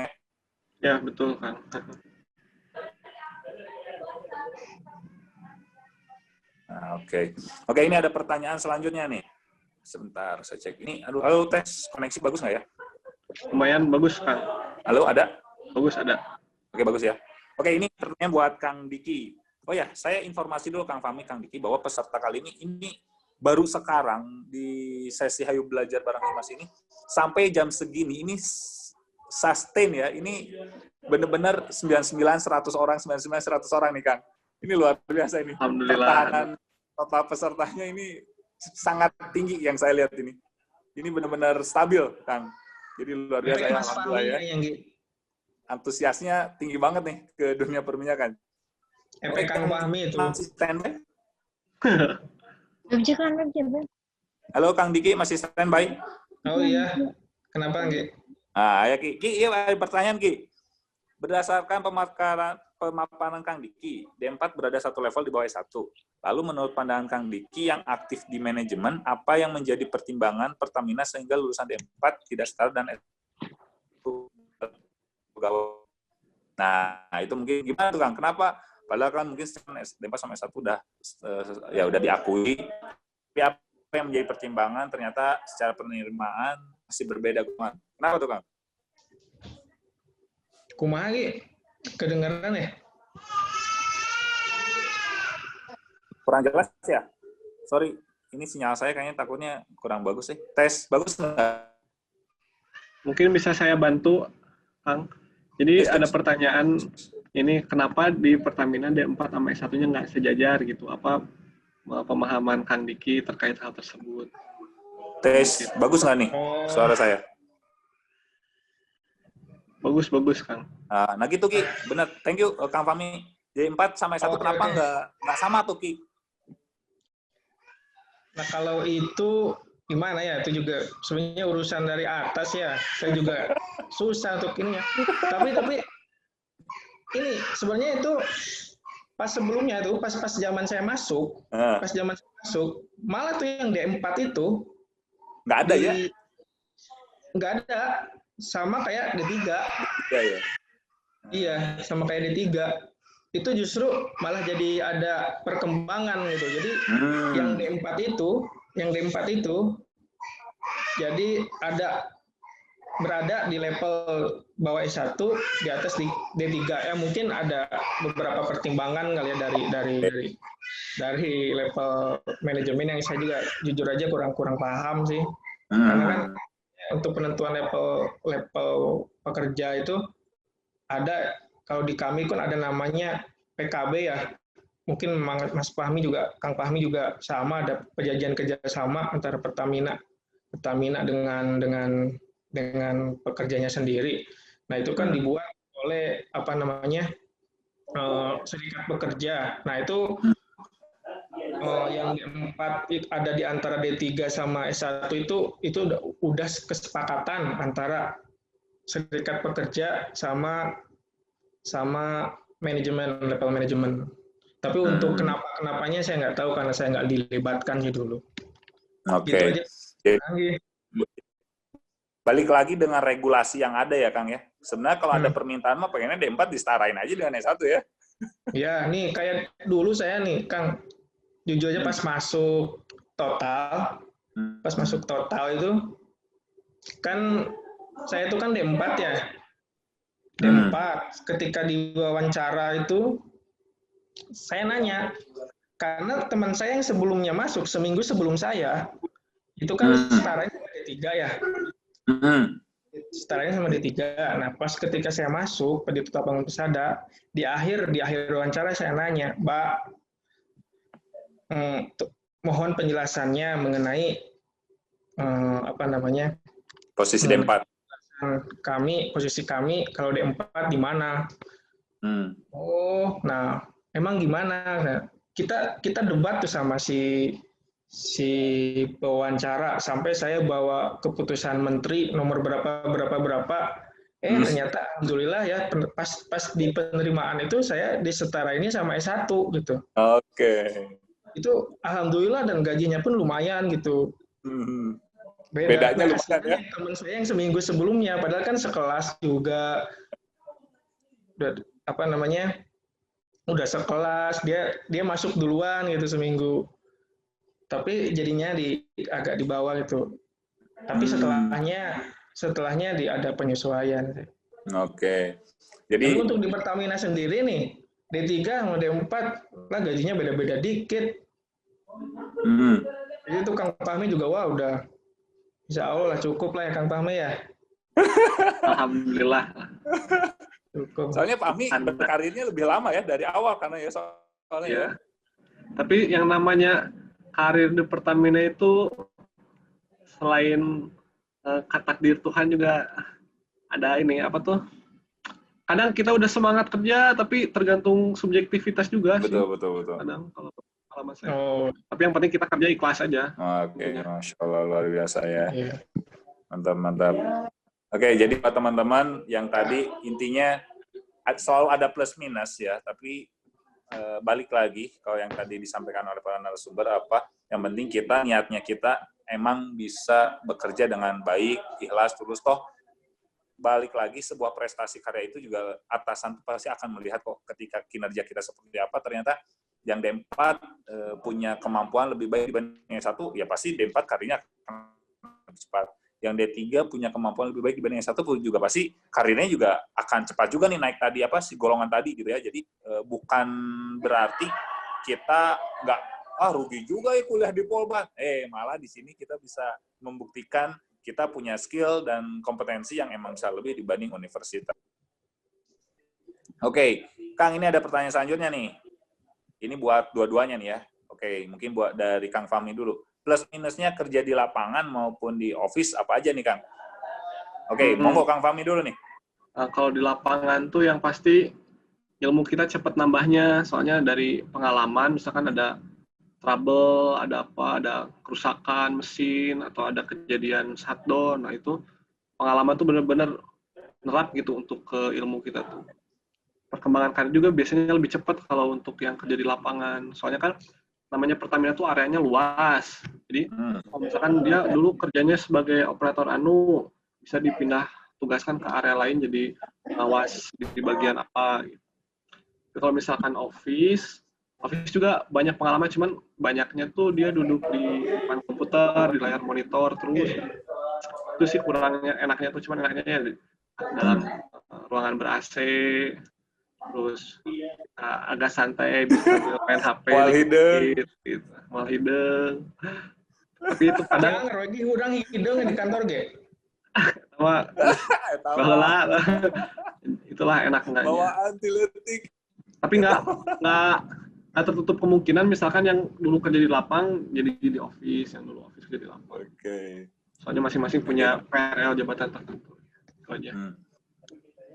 Speaker 4: Ya, betul, Kang.
Speaker 8: Nah, Oke, ini ada pertanyaan selanjutnya nih. Sebentar, saya cek ini. Halo, tes koneksi bagus nggak ya?
Speaker 4: Lumayan bagus, Kang.
Speaker 8: Halo, ada?
Speaker 4: Bagus, ada.
Speaker 8: Oke, bagus ya. Oke, ini pertanyaan buat Kang Diki. Oh ya, saya informasi dulu Kang Fahmi, Kang Diki, bahwa peserta kali ini baru sekarang di sesi Hayu Belajar bareng Himas ini, sampai jam segini, ini sustain ya, ini benar-benar 99-100 orang nih Kang. Ini luar biasa ini.
Speaker 4: Alhamdulillah.
Speaker 8: Pertahanan total pesertanya ini sangat tinggi yang saya lihat ini. Ini benar-benar stabil, Kang. Jadi luar biasa ya, alhamdulillah ya. Antusiasnya tinggi banget nih ke dunia perminyakan.
Speaker 6: Kang Fahmi itu.
Speaker 8: Masih standby?
Speaker 2: Webja.
Speaker 8: Halo Kang Diki, masih standby?
Speaker 6: Oh iya. Kenapa, Ki?
Speaker 8: Ah, ya Ki. Ki, iya pertanyaan Ki. Berdasarkan pemaparan Kang Diki, D4 berada satu level di bawah S1. Lalu menurut pandangan Kang Diki yang aktif di manajemen, apa yang menjadi pertimbangan Pertamina sehingga lulusan D4 tidak setara dan S1 pegawai? Nah, itu mungkin gimana tuh Kang? Kenapa? Padahal kan mungkin D4 sama S1 udah diakui. Tapi apa yang menjadi pertimbangan ternyata secara penerimaan masih berbeda. Kenapa tuh Kang?
Speaker 6: Kumaha Ki? Kedengaran ya?
Speaker 8: Kurang jelas ya? Sorry, ini sinyal saya kayaknya takutnya kurang bagus sih. Tes, bagus nggak?
Speaker 4: Mungkin bisa saya bantu, Kang. Jadi ada pertanyaan ini, kenapa di Pertamina D4 sama S1-nya nggak sejajar gitu? Apa pemahaman Kang Diki terkait hal tersebut?
Speaker 8: Tes, bagus nggak nih suara saya?
Speaker 4: Bagus, Kang.
Speaker 8: Nah gitu Ki, bener. Thank you Kang Fahmi. D4 sama S1 kenapa nggak sama tuh Ki?
Speaker 6: Nah kalau itu gimana ya? Itu juga sebenarnya urusan dari atas ya. Saya juga susah untuk ini ya. Tapi ini sebenarnya itu pas sebelumnya tuh, pas zaman saya masuk, malah tuh yang D4 itu
Speaker 8: nggak ada ya?
Speaker 6: Nggak ada, sama kayak D3.
Speaker 8: Iya ya.
Speaker 6: Iya, sama kayak D3. Itu justru malah jadi ada perkembangan gitu. Jadi yang D4 itu jadi berada di level bawah S1, di atas di D3. Ya mungkin ada beberapa pertimbangan kali ya dari level manajemen yang saya juga jujur aja kurang paham sih. Karena kan untuk penentuan level pekerja itu ada, kalau di kami kan ada namanya PKB ya. Mungkin Mas Fahmi juga, Kang Fahmi juga sama, ada perjanjian kerjasama antara Pertamina dengan pekerjanya sendiri. Nah, itu kan dibuat oleh serikat pekerja. Nah, itu yang D4 ada di antara D3 sama S1 itu udah kesepakatan antara serikat pekerja sama manajemen, level manajemen. Tapi untuk kenapanya saya nggak tahu karena saya nggak dilibatkan gitu dulu.
Speaker 8: Oke.
Speaker 6: Gitu aja.
Speaker 8: Balik lagi dengan regulasi yang ada ya, Kang ya. Sebenarnya kalau ada permintaan mah pengennya D4 disetarain aja dengan S1 ya.
Speaker 6: Ya, nih kayak dulu saya nih, Kang, jujur aja pas masuk total itu kan saya itu kan D4 ya. D4 ketika diwawancara itu saya nanya, karena teman saya yang sebelumnya masuk seminggu sebelum saya itu kan setaranya sama D3 ya. Setaranya sama D3. Nah, pas ketika saya masuk di Pembangunan Pesada, di akhir wawancara saya nanya, Mbak, mohon penjelasannya mengenai
Speaker 8: posisi D4.
Speaker 6: Posisi kami kalau D4 di mana? Oh, nah emang gimana? Nah, kita debat tuh sama si pewawancara sampai saya bawa keputusan menteri nomor berapa. Ternyata alhamdulillah ya pas di penerimaan itu saya disetara ini sama S1 gitu.
Speaker 8: Oke.
Speaker 6: Itu alhamdulillah dan gajinya pun lumayan gitu.
Speaker 8: Bedanya lumayan ya.
Speaker 6: Teman saya yang seminggu sebelumnya, padahal kan sekelas juga, udah sekelas, dia masuk duluan gitu seminggu. Tapi jadinya agak di bawah gitu. Tapi setelahnya ada penyesuaian.
Speaker 8: Oke. Jadi
Speaker 6: untuk di Pertamina sendiri nih, D3 sama D4 lah gajinya beda-beda dikit. Jadi itu Kang Fahmi juga udah insya Allah cukup lah ya Kang Fahmi ya.
Speaker 4: Alhamdulillah.
Speaker 6: Cukup.
Speaker 8: Soalnya Fahmi berkarirnya lebih lama ya dari awal karena ya soalnya ya.
Speaker 4: Tapi yang namanya karir di Pertamina itu selain takdir Tuhan juga ada ini kadang kita udah semangat kerja tapi tergantung subjektivitas juga sih.
Speaker 8: Betul.
Speaker 4: Kadang kalau pengalaman saya. Tapi yang penting kita kerja ikhlas aja.
Speaker 8: Oke, Masya Allah luar biasa ya. Mantap. Oke, jadi Pak teman-teman yang tadi intinya selalu ada plus minus ya, tapi balik lagi kalau yang tadi disampaikan oleh para narasumber yang penting niatnya kita emang bisa bekerja dengan baik, ikhlas, tulus. Toh balik lagi sebuah prestasi karya itu juga atasan pasti akan melihat kok ketika kinerja kita seperti apa. Ternyata yang D4 punya kemampuan lebih baik dibanding yang S1, ya pasti D4 karirnya akan lebih cepat. Yang D3 punya kemampuan lebih baik dibanding yang S1 juga pasti karirnya juga akan cepat juga nih naik tadi golongan tadi gitu ya. Jadi bukan berarti kita nggak rugi juga ya kuliah di Polban. Malah di sini kita bisa membuktikan kita punya skill dan kompetensi yang emang bisa lebih dibanding universitas. Oke, Kang, ini ada pertanyaan selanjutnya nih. Ini buat dua-duanya nih ya. Oke, mungkin buat dari Kang Fahmi dulu. Plus minusnya kerja di lapangan maupun di office apa aja nih, Kang? Oke, monggo Kang Fahmi dulu nih.
Speaker 4: Kalau di lapangan tuh yang pasti ilmu kita cepat nambahnya, soalnya dari pengalaman, misalkan ada trouble, ada kerusakan mesin, atau ada kejadian shutdown, nah itu pengalaman tuh benar-benar nerap gitu untuk ke ilmu kita tuh. perkembangan karir juga biasanya lebih cepat kalau untuk yang kerja di lapangan. Soalnya kan namanya Pertamina tuh areanya luas. Jadi kalau misalkan dia dulu kerjanya sebagai operator anu, bisa dipindah tugaskan ke area lain jadi pengawas di bagian apa. Gitu. Tapi kalau misalkan office juga banyak pengalaman, cuman banyaknya tuh dia duduk di depan komputer, di layar monitor terus. Itu sih kurangnya, enaknya tuh cuman enaknya ya dalam ruangan ber-AC, terus agak santai bisa main HP gitu. Mal hidung. Tapi itu kadang
Speaker 6: lagi urang hidung di kantor ge.
Speaker 4: Sama baheula. Itulah enak enggaknya.
Speaker 8: Bawa antiletik.
Speaker 4: Tapi nggak tertutup kemungkinan misalkan yang dulu kerja di lapang jadi di office, yang dulu office kerja di lapang.
Speaker 8: Oke.
Speaker 4: Soalnya masing-masing punya PRL jabatan tertentu. Itu aja.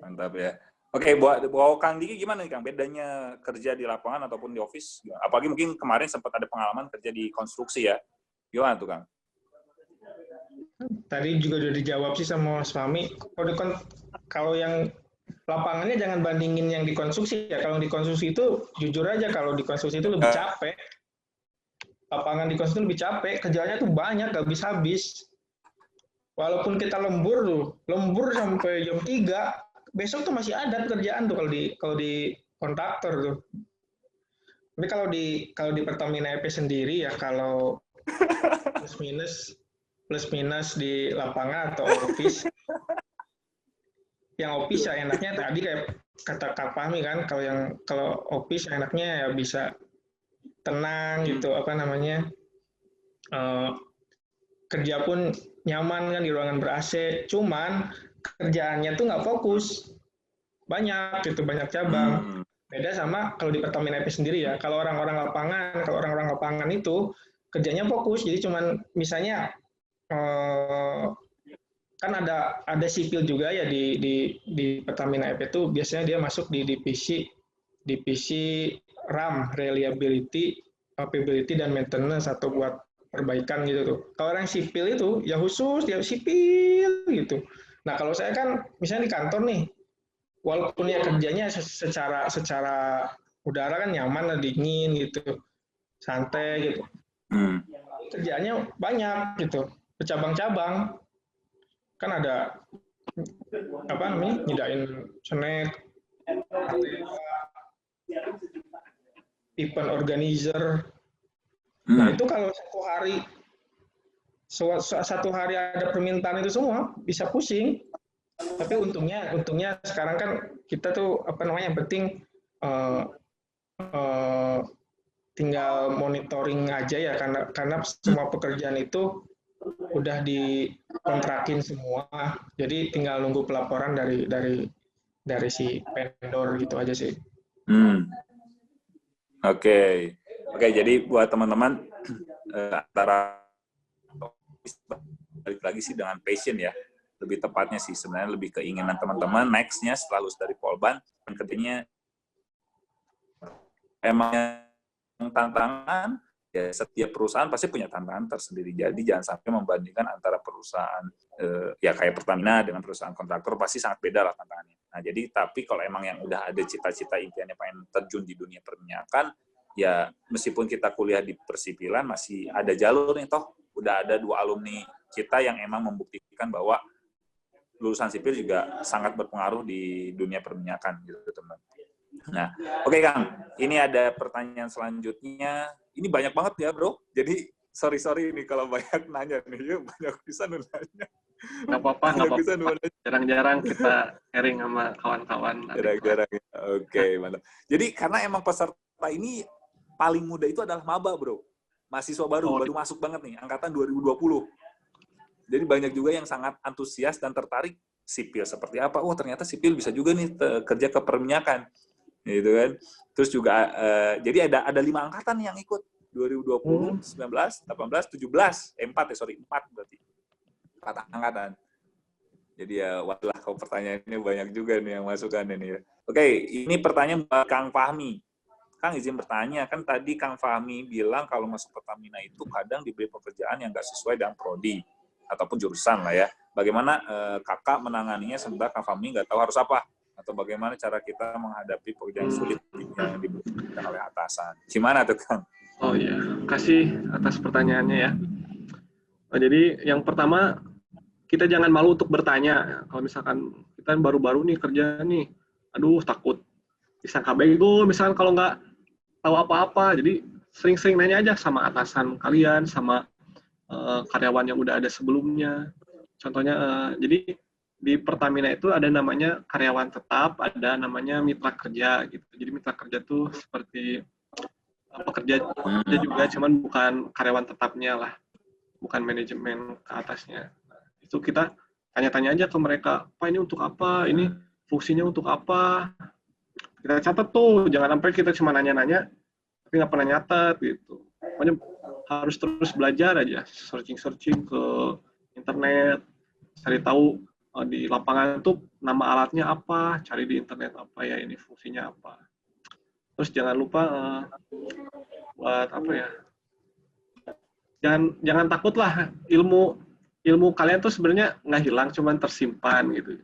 Speaker 8: Mantap ya. Oke, buat Kang Diki gimana nih Kang? Bedanya kerja di lapangan ataupun di office? Apalagi mungkin kemarin sempat ada pengalaman kerja di konstruksi ya. Gimana tuh Kang?
Speaker 6: Tadi juga udah dijawab sih sama Mas Fahmi. Kalau yang lapangannya jangan bandingin yang di konstruksi ya. Kalau di konstruksi itu jujur aja kalau di konstruksi itu lebih capek. Lapangan di konstruksi lebih capek, kerjanya tuh banyak, gak habis-habis. Walaupun kita lembur sampai jam 3, besok tuh masih ada pekerjaan tuh kalau di kontraktor tuh. Tapi kalau di Pertamina EP sendiri ya kalau plus minus di lapangan atau office. Yang office ya enaknya tadi kayak kata Kak Fahmi kan, kalau office enaknya ya bisa tenang gitu, kerja pun nyaman kan di ruangan ber-AC, cuman kerjaannya tuh nggak fokus, banyak cabang. Beda sama kalau di Pertamina EP sendiri ya, kalau orang-orang lapangan itu kerjanya fokus, jadi cuman misalnya kan ada sipil juga ya di Pertamina EP itu biasanya dia masuk di divisi RAM, reliability, capability dan maintenance atau buat perbaikan gitu tuh. Kalau orang sipil itu ya khusus dia sipil gitu. Nah, kalau saya kan misalnya di kantor nih, walaupun ya kerjanya secara udara kan nyaman, dingin gitu, santai gitu. Kerjaannya banyak gitu, bercabang-cabang. Kan ada nyedain snack, event organizer. Nah, itu kalau satu hari ada permintaan itu semua bisa pusing. Tapi untungnya sekarang kan kita tuh yang penting tinggal monitoring aja ya, karena semua pekerjaan itu udah dikontrakin semua. Jadi tinggal nunggu pelaporan dari si vendor gitu aja sih.
Speaker 8: Oke, jadi buat teman-teman antara balik lagi sih dengan passion ya, lebih tepatnya sih sebenarnya lebih keinginan teman-teman next-nya setelah lulus dari Polban, dan kerjanya emang tantangan ya, setiap perusahaan pasti punya tantangan tersendiri. Jadi jangan sampai membandingkan antara perusahaan ya kayak Pertamina dengan perusahaan kontraktor, pasti sangat beda lah tantangannya. Nah, jadi tapi kalau emang yang udah ada cita-cita impiannya pengen terjun di dunia perminyakan, ya meskipun kita kuliah di persipilan masih ada jalur nih, toh udah ada 2 alumni kita yang emang membuktikan bahwa lulusan sipil juga sangat berpengaruh di dunia perminyakan gitu, teman. Nah, oke Kang, ini ada pertanyaan selanjutnya. Ini banyak banget ya, Bro. Jadi sorry nih kalau banyak nanya nih, banyak bisa nanya.
Speaker 4: Nggak apa-apa. Jarang-jarang kita sharing sama kawan-kawan.
Speaker 8: Jarang-jarang. Oke, mantap. Jadi karena emang peserta ini paling muda itu adalah maba, Bro. Mahasiswa baru masuk banget nih, angkatan 2020. Jadi banyak juga yang sangat antusias dan tertarik sipil seperti apa. Oh, ternyata sipil bisa juga nih kerja ke perminyakan. Gitu kan. Terus juga jadi ada 5 angkatan yang ikut. 2020, 19, 18, 17. 4 berarti. 4 angkatan. Jadi ya, walah, kalau pertanyaannya banyak juga nih yang masukan ini ya. Oke, ini pertanyaan buat Kang Fahmi. Kang izin bertanya, kan tadi Kang Fahmi bilang kalau masuk Pertamina itu kadang diberi pekerjaan yang nggak sesuai dengan prodi ataupun jurusan lah ya. Bagaimana kakak menanganinya sementara Kang Fahmi nggak tahu harus apa? atau bagaimana cara kita menghadapi pekerjaan sulit yang diberikan oleh atasan. Gimana tuh, Kang?
Speaker 4: Oh iya, kasih atas pertanyaannya ya. Jadi yang pertama, kita jangan malu untuk bertanya. Kalau misalkan kita baru-baru nih kerja nih, aduh takut disangka bego, misalkan kalau nggak tahu apa-apa. Jadi sering-sering nanya aja sama atasan kalian, sama karyawan yang udah ada sebelumnya. Contohnya, jadi di Pertamina itu ada namanya karyawan tetap, ada namanya mitra kerja gitu. Jadi mitra kerja tuh seperti pekerja juga, cuman bukan karyawan tetapnya lah, bukan manajemen ke atasnya. Itu kita tanya-tanya aja ke mereka, Pak ini untuk apa, ini fungsinya untuk apa. Kita catat tuh, jangan sampai kita cuma nanya-nanya, tapi nggak pernah nyatet gitu. Pokoknya harus terus belajar aja, searching-searching ke internet, cari tahu di lapangan tuh nama alatnya apa, cari di internet apa ya, ini fungsinya apa. Terus jangan lupa buat apa ya, jangan takut lah, ilmu kalian tuh sebenarnya nggak hilang, cuman tersimpan gitu,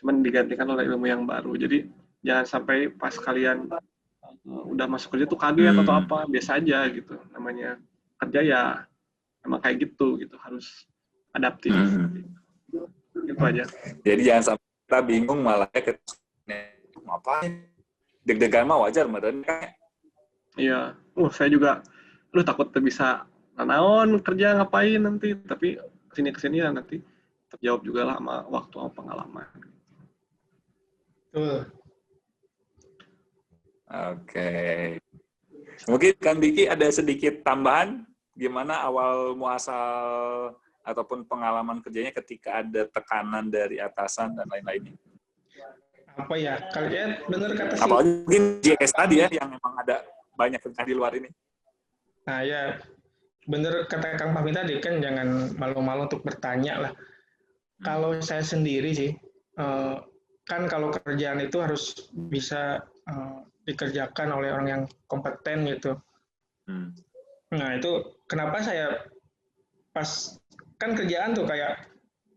Speaker 4: cuman digantikan oleh ilmu yang baru. Jadi jangan sampai pas kalian udah masuk kerja tuh kaget atau apa, biasa aja gitu. Namanya kerja ya emang kayak gitu harus adaptif. Gitu aja.
Speaker 8: Jadi jangan sampai kita bingung malah ngapain. Deg-degan mah wajar, meren kan?
Speaker 4: Iya, saya juga, takut bisa naon kerja ngapain nanti, tapi kesini ya nanti terjawab juga lah sama waktu sama pengalaman.
Speaker 8: Oke. Mungkin Kang Diki ada sedikit tambahan gimana awal muasal ataupun pengalaman kerjanya ketika ada tekanan dari atasan dan lain-lainnya.
Speaker 6: Apa ya, kalian benar kata sih.
Speaker 8: Apalagi mungkin JS tadi ya, yang memang ada banyak kerjaan di luar ini.
Speaker 6: Nah ya, benar kata Kang Fahmi tadi, kan jangan malu-malu untuk bertanya lah. Kalau saya sendiri sih, kan kalau kerjaan itu harus bisa dikerjakan oleh orang yang kompeten gitu. Nah itu kenapa saya pas, kan kerjaan tuh kayak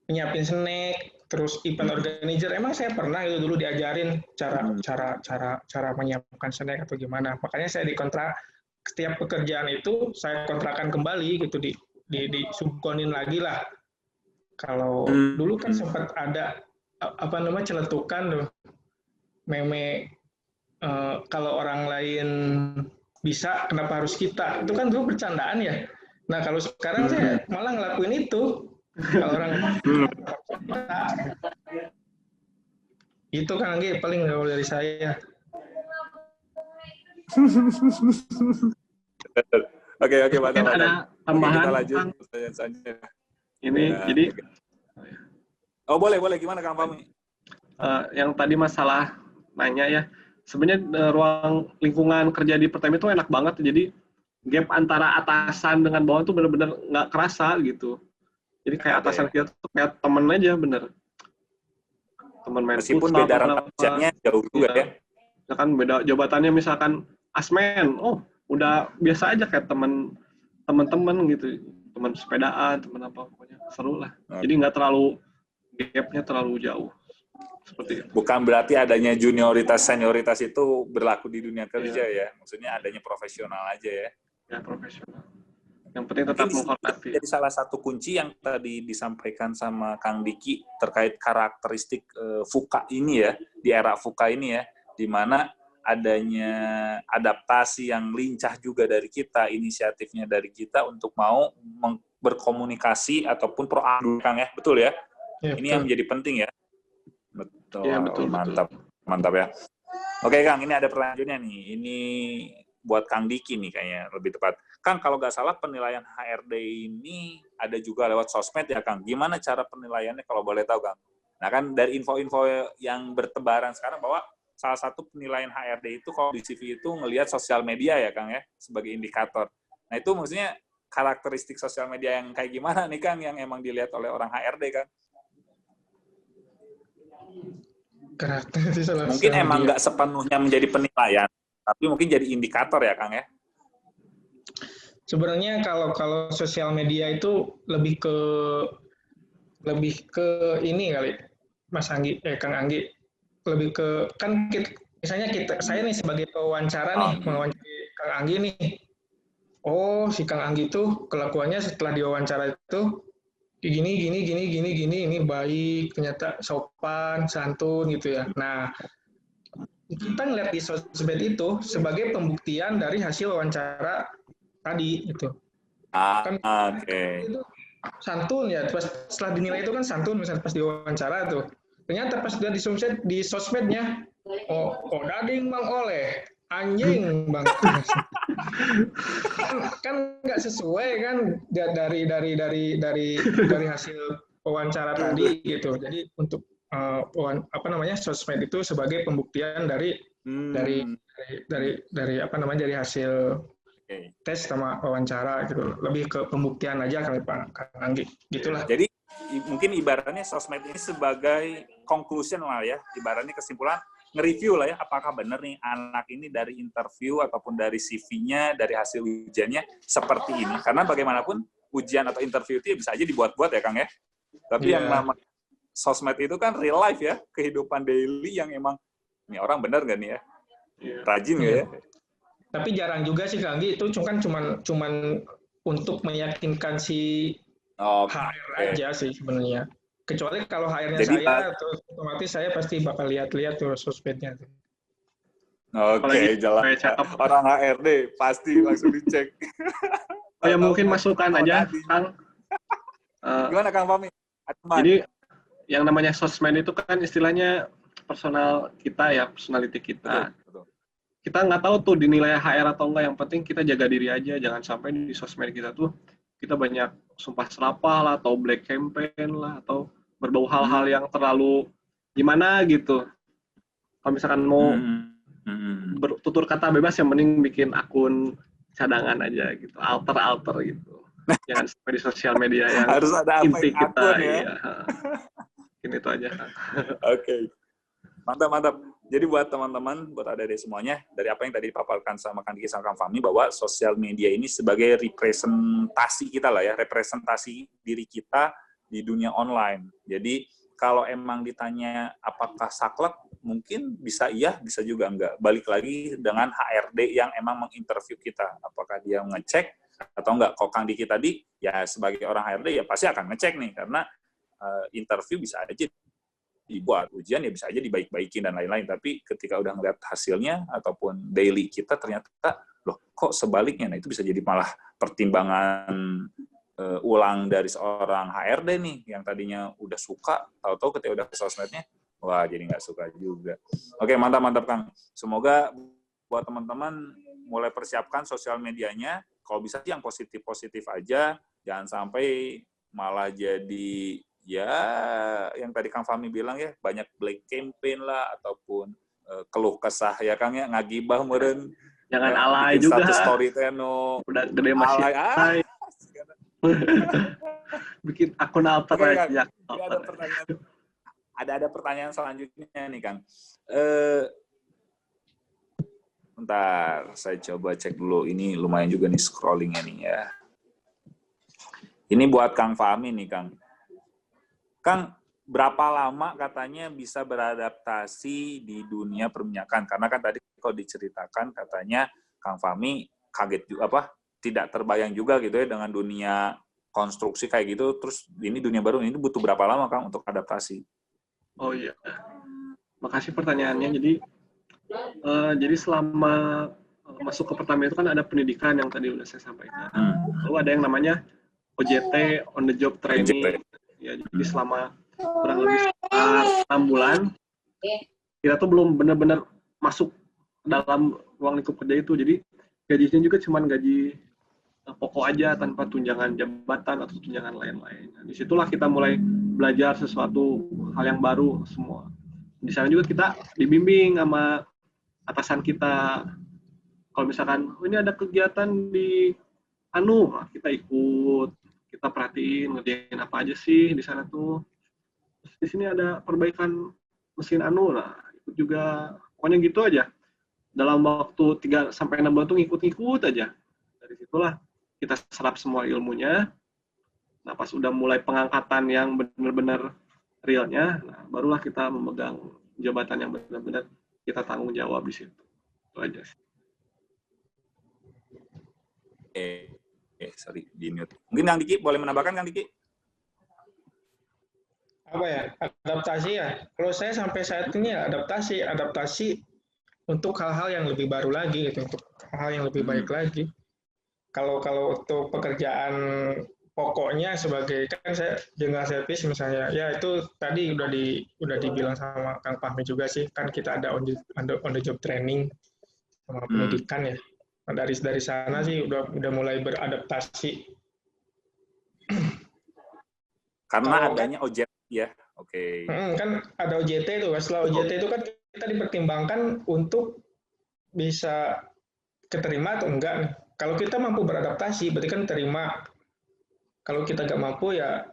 Speaker 6: nyiapin snack, terus event organizer, emang saya pernah itu dulu diajarin cara menyiapkan snack atau gimana. Makanya saya dikontrak, setiap pekerjaan itu saya kontrakan kembali gitu, di subkonin lagi lah. Kalau dulu kan sempat ada celetukan tuh, meme kalau orang lain bisa kenapa harus kita, itu kan dulu bercandaan ya. Nah kalau sekarang saya malah ngelakuin itu. Kalau orang itu kan Anggi paling kalau dari saya.
Speaker 8: Oke, mantap.
Speaker 4: Ada tambahan.
Speaker 8: Kita lanjut pertanyaan selanjutnya.
Speaker 4: Ini ya, jadi.
Speaker 8: Oh boleh gimana Kang Fahmi?
Speaker 4: Yang tadi masalah nanya ya, sebenarnya ruang lingkungan kerja di Pertamina itu enak banget. Jadi gap antara atasan dengan bawahan tuh benar-benar nggak kerasa gitu. Jadi kayak atasan kita tuh kayak temen aja, bener. Temen main
Speaker 8: meskipun
Speaker 4: futsal,
Speaker 8: beda rangkap kerjanya jauh juga ya.
Speaker 4: Misalkan beda jabatannya, misalkan asmen, udah biasa aja kayak temen-temen gitu, temen sepedaan, temen apa, pokoknya seru lah. Jadi nggak terlalu, gapnya terlalu jauh. Seperti itu.
Speaker 8: Bukan berarti adanya junioritas, senioritas itu berlaku di dunia kerja ya. Maksudnya adanya profesional aja ya.
Speaker 4: Ya, profesional. Yang penting tetap menghormati.
Speaker 8: Jadi salah satu kunci yang tadi disampaikan sama Kang Diki terkait karakteristik VUCA ini ya, di era VUCA ini ya, di mana adanya adaptasi yang lincah juga dari kita, inisiatifnya dari kita untuk mau berkomunikasi ataupun proaktif, Kang ya, betul ya? Ya, ini betul. Yang menjadi penting ya. Betul. Ya, betul, mantap ya. Oke Kang, ini ada perlanjutnya nih. Ini buat Kang Diki nih kayaknya lebih tepat. Kang, kalau nggak salah penilaian HRD ini ada juga lewat sosmed ya Kang. Gimana cara penilaiannya kalau boleh tahu Kang? Nah kan dari info-info yang bertebaran sekarang bahwa salah satu penilaian HRD itu kalau di CV itu ngelihat sosial media ya Kang ya, sebagai indikator. Nah itu maksudnya karakteristik sosial media yang kayak gimana nih Kang yang emang dilihat oleh orang HRD Kang? Mungkin emang nggak sepenuhnya menjadi penilaian, tapi mungkin jadi indikator ya Kang ya?
Speaker 6: Sebenarnya kalau sosial media itu lebih ke ini kali, Mas Anggi, Kang Anggi. lebih ke kan misalnya saya nih sebagai pewawancara nih, mewawancarai Kang Anggi nih. Oh, si Kang Anggi tuh kelakuannya setelah diwawancara itu gini, ini baik, ternyata sopan, santun gitu ya. Nah, kita ngeliat di sosmed itu sebagai pembuktian dari hasil wawancara tadi gitu. Kan itu santun ya, setelah dinilai itu kan santun, misalnya pas diwawancara tuh. Ternyata pas dia di sosmednya, oh dading Bang Oleh, anjing Bang. kan nggak sesuai kan dari hasil wawancara tadi gitu. Jadi untuk sosmed itu sebagai pembuktian dari hasil tes sama wawancara gitu. Lebih ke pembuktian aja kali Pak Anggi. Gitulah.
Speaker 8: Jadi mungkin ibaratnya sosmed ini sebagai conclusion lah ya, ibaratnya kesimpulan, nge-review lah ya, apakah benar nih anak ini dari interview ataupun dari CV-nya, dari hasil ujiannya seperti ini. Karena bagaimanapun ujian atau interview itu bisa aja dibuat-buat ya Kang ya. Tapi yang namanya sosmed itu kan real life ya, kehidupan daily yang emang, ini orang benar nggak nih ya? Rajin nggak ya?
Speaker 6: Tapi jarang juga sih Kang Anggi, itu cuman untuk meyakinkan si HR aja sih sebenarnya. Kecuali kalau HR-nya saya, terus otomatis saya pasti bakal lihat-lihat tuh sosmednya.
Speaker 8: Oke, jelas. Orang HRD pasti langsung dicek.
Speaker 4: Ya mungkin masukan aja, Kang.
Speaker 8: Gimana Kang Fahmi?
Speaker 4: Jadi yang namanya sosmed itu kan istilahnya personal kita ya, personality kita.
Speaker 8: Betul.
Speaker 4: Kita nggak tahu tuh dinilai HR atau enggak. Yang penting kita jaga diri aja, jangan sampai di sosmed kita tuh kita banyak sumpah serapah lah, atau black campaign lah, atau berbau hal-hal yang terlalu gimana gitu. Kalau misalkan mau bertutur kata bebas, yang mending bikin akun cadangan aja gitu, alter gitu. Jangan sampai di sosial media yang
Speaker 8: harus ada
Speaker 4: inti kita.
Speaker 8: akun, ya?
Speaker 4: Iya. Ini itu aja.
Speaker 8: Oke. Mantap. Jadi buat teman-teman, buat adik-adik semuanya, dari apa yang tadi dipaparkan sama Kang Diki sama Kang Fahmi, bahwa sosial media ini sebagai representasi kita lah ya, representasi diri kita di dunia online. Jadi kalau emang ditanya apakah saklek, mungkin bisa iya, bisa juga enggak. Balik lagi dengan HRD yang emang menginterview kita, apakah dia ngecek atau enggak. Kalau Kang Diki tadi, ya sebagai orang HRD ya pasti akan ngecek nih, karena interview bisa aja dibuat, ujian ya bisa aja dibaik-baikin dan lain-lain, tapi ketika udah ngeliat hasilnya ataupun daily kita ternyata loh kok sebaliknya, nah itu bisa jadi malah pertimbangan ulang dari seorang HRD nih yang tadinya udah suka, tahu-tahu ketika udah ke sosmednya wah jadi nggak suka juga. Oke, mantap Kang, semoga buat teman-teman mulai persiapkan sosial medianya, kalau bisa yang positif-positif aja, jangan sampai malah jadi ya yang tadi Kang Fahmi bilang ya, banyak black campaign lah ataupun keluh kesah ya Kang ya, ngagibah meureun.
Speaker 4: Jangan alay juga.
Speaker 8: Status story teno.
Speaker 4: Udah gede masih alay. Bikin akun alter aja.
Speaker 8: Ada pertanyaan selanjutnya nih Kang. Bentar, saya coba cek dulu. Ini lumayan juga nih scrollingnya nih ya. Ini buat Kang Fahmi nih Kang. Kang, berapa lama katanya bisa beradaptasi di dunia perminyakan? Karena kan tadi kalau diceritakan katanya Kang Fahmi kaget juga, tidak terbayang juga gitu ya dengan dunia konstruksi kayak gitu. Terus ini dunia baru, ini butuh berapa lama Kang untuk adaptasi?
Speaker 4: Oh iya, makasih pertanyaannya. Jadi selama masuk ke pertama itu kan ada pendidikan yang tadi udah saya sampaikan. Lalu ada yang namanya OJT, on the job training. Ya, jadi selama kurang lebih 6 bulan, kita tuh belum benar-benar masuk dalam ruang lingkup kerja itu. Jadi gajinya juga cuma gaji pokok aja tanpa tunjangan jabatan atau tunjangan lain-lain. Nah, disitulah kita mulai belajar sesuatu hal yang baru semua. Di sana juga kita dibimbing sama atasan kita. Kalau misalkan ini ada kegiatan di kita ikut. Kita perhatiin ngerjain apa aja sih di sana tuh. Terus di sini ada perbaikan mesin ikut juga. Pokoknya gitu aja. Dalam waktu 3 sampai 6 bulan tuh ngikut-ngikut aja. Dari situlah kita serap semua ilmunya. Nah, pas udah mulai pengangkatan yang benar-benar realnya, nah barulah kita memegang jabatan yang benar-benar kita tanggung jawab di situ. Itu aja sih.
Speaker 8: Sorry, di mute. Mungkin Kang Diki boleh menambahkan, Kang Diki?
Speaker 6: Apa ya, adaptasi ya. Kalau saya sampai saat ini ya adaptasi untuk hal-hal yang lebih baru lagi gitu, untuk hal yang lebih baik lagi. Kalau untuk pekerjaan pokoknya sebagai, kan saya general service misalnya, ya itu tadi udah dibilang sama Kang Fahmi juga sih, kan kita ada on the job training sama pendidikan ya. Nah, dari sana sih udah mulai beradaptasi.
Speaker 8: Karena adanya OJT ya. Oke.
Speaker 6: Kan ada OJT itu, setelah OJT itu kan kita dipertimbangkan untuk bisa keterima atau enggak nih. Kalau kita mampu beradaptasi, berarti kan terima. Kalau kita nggak mampu ya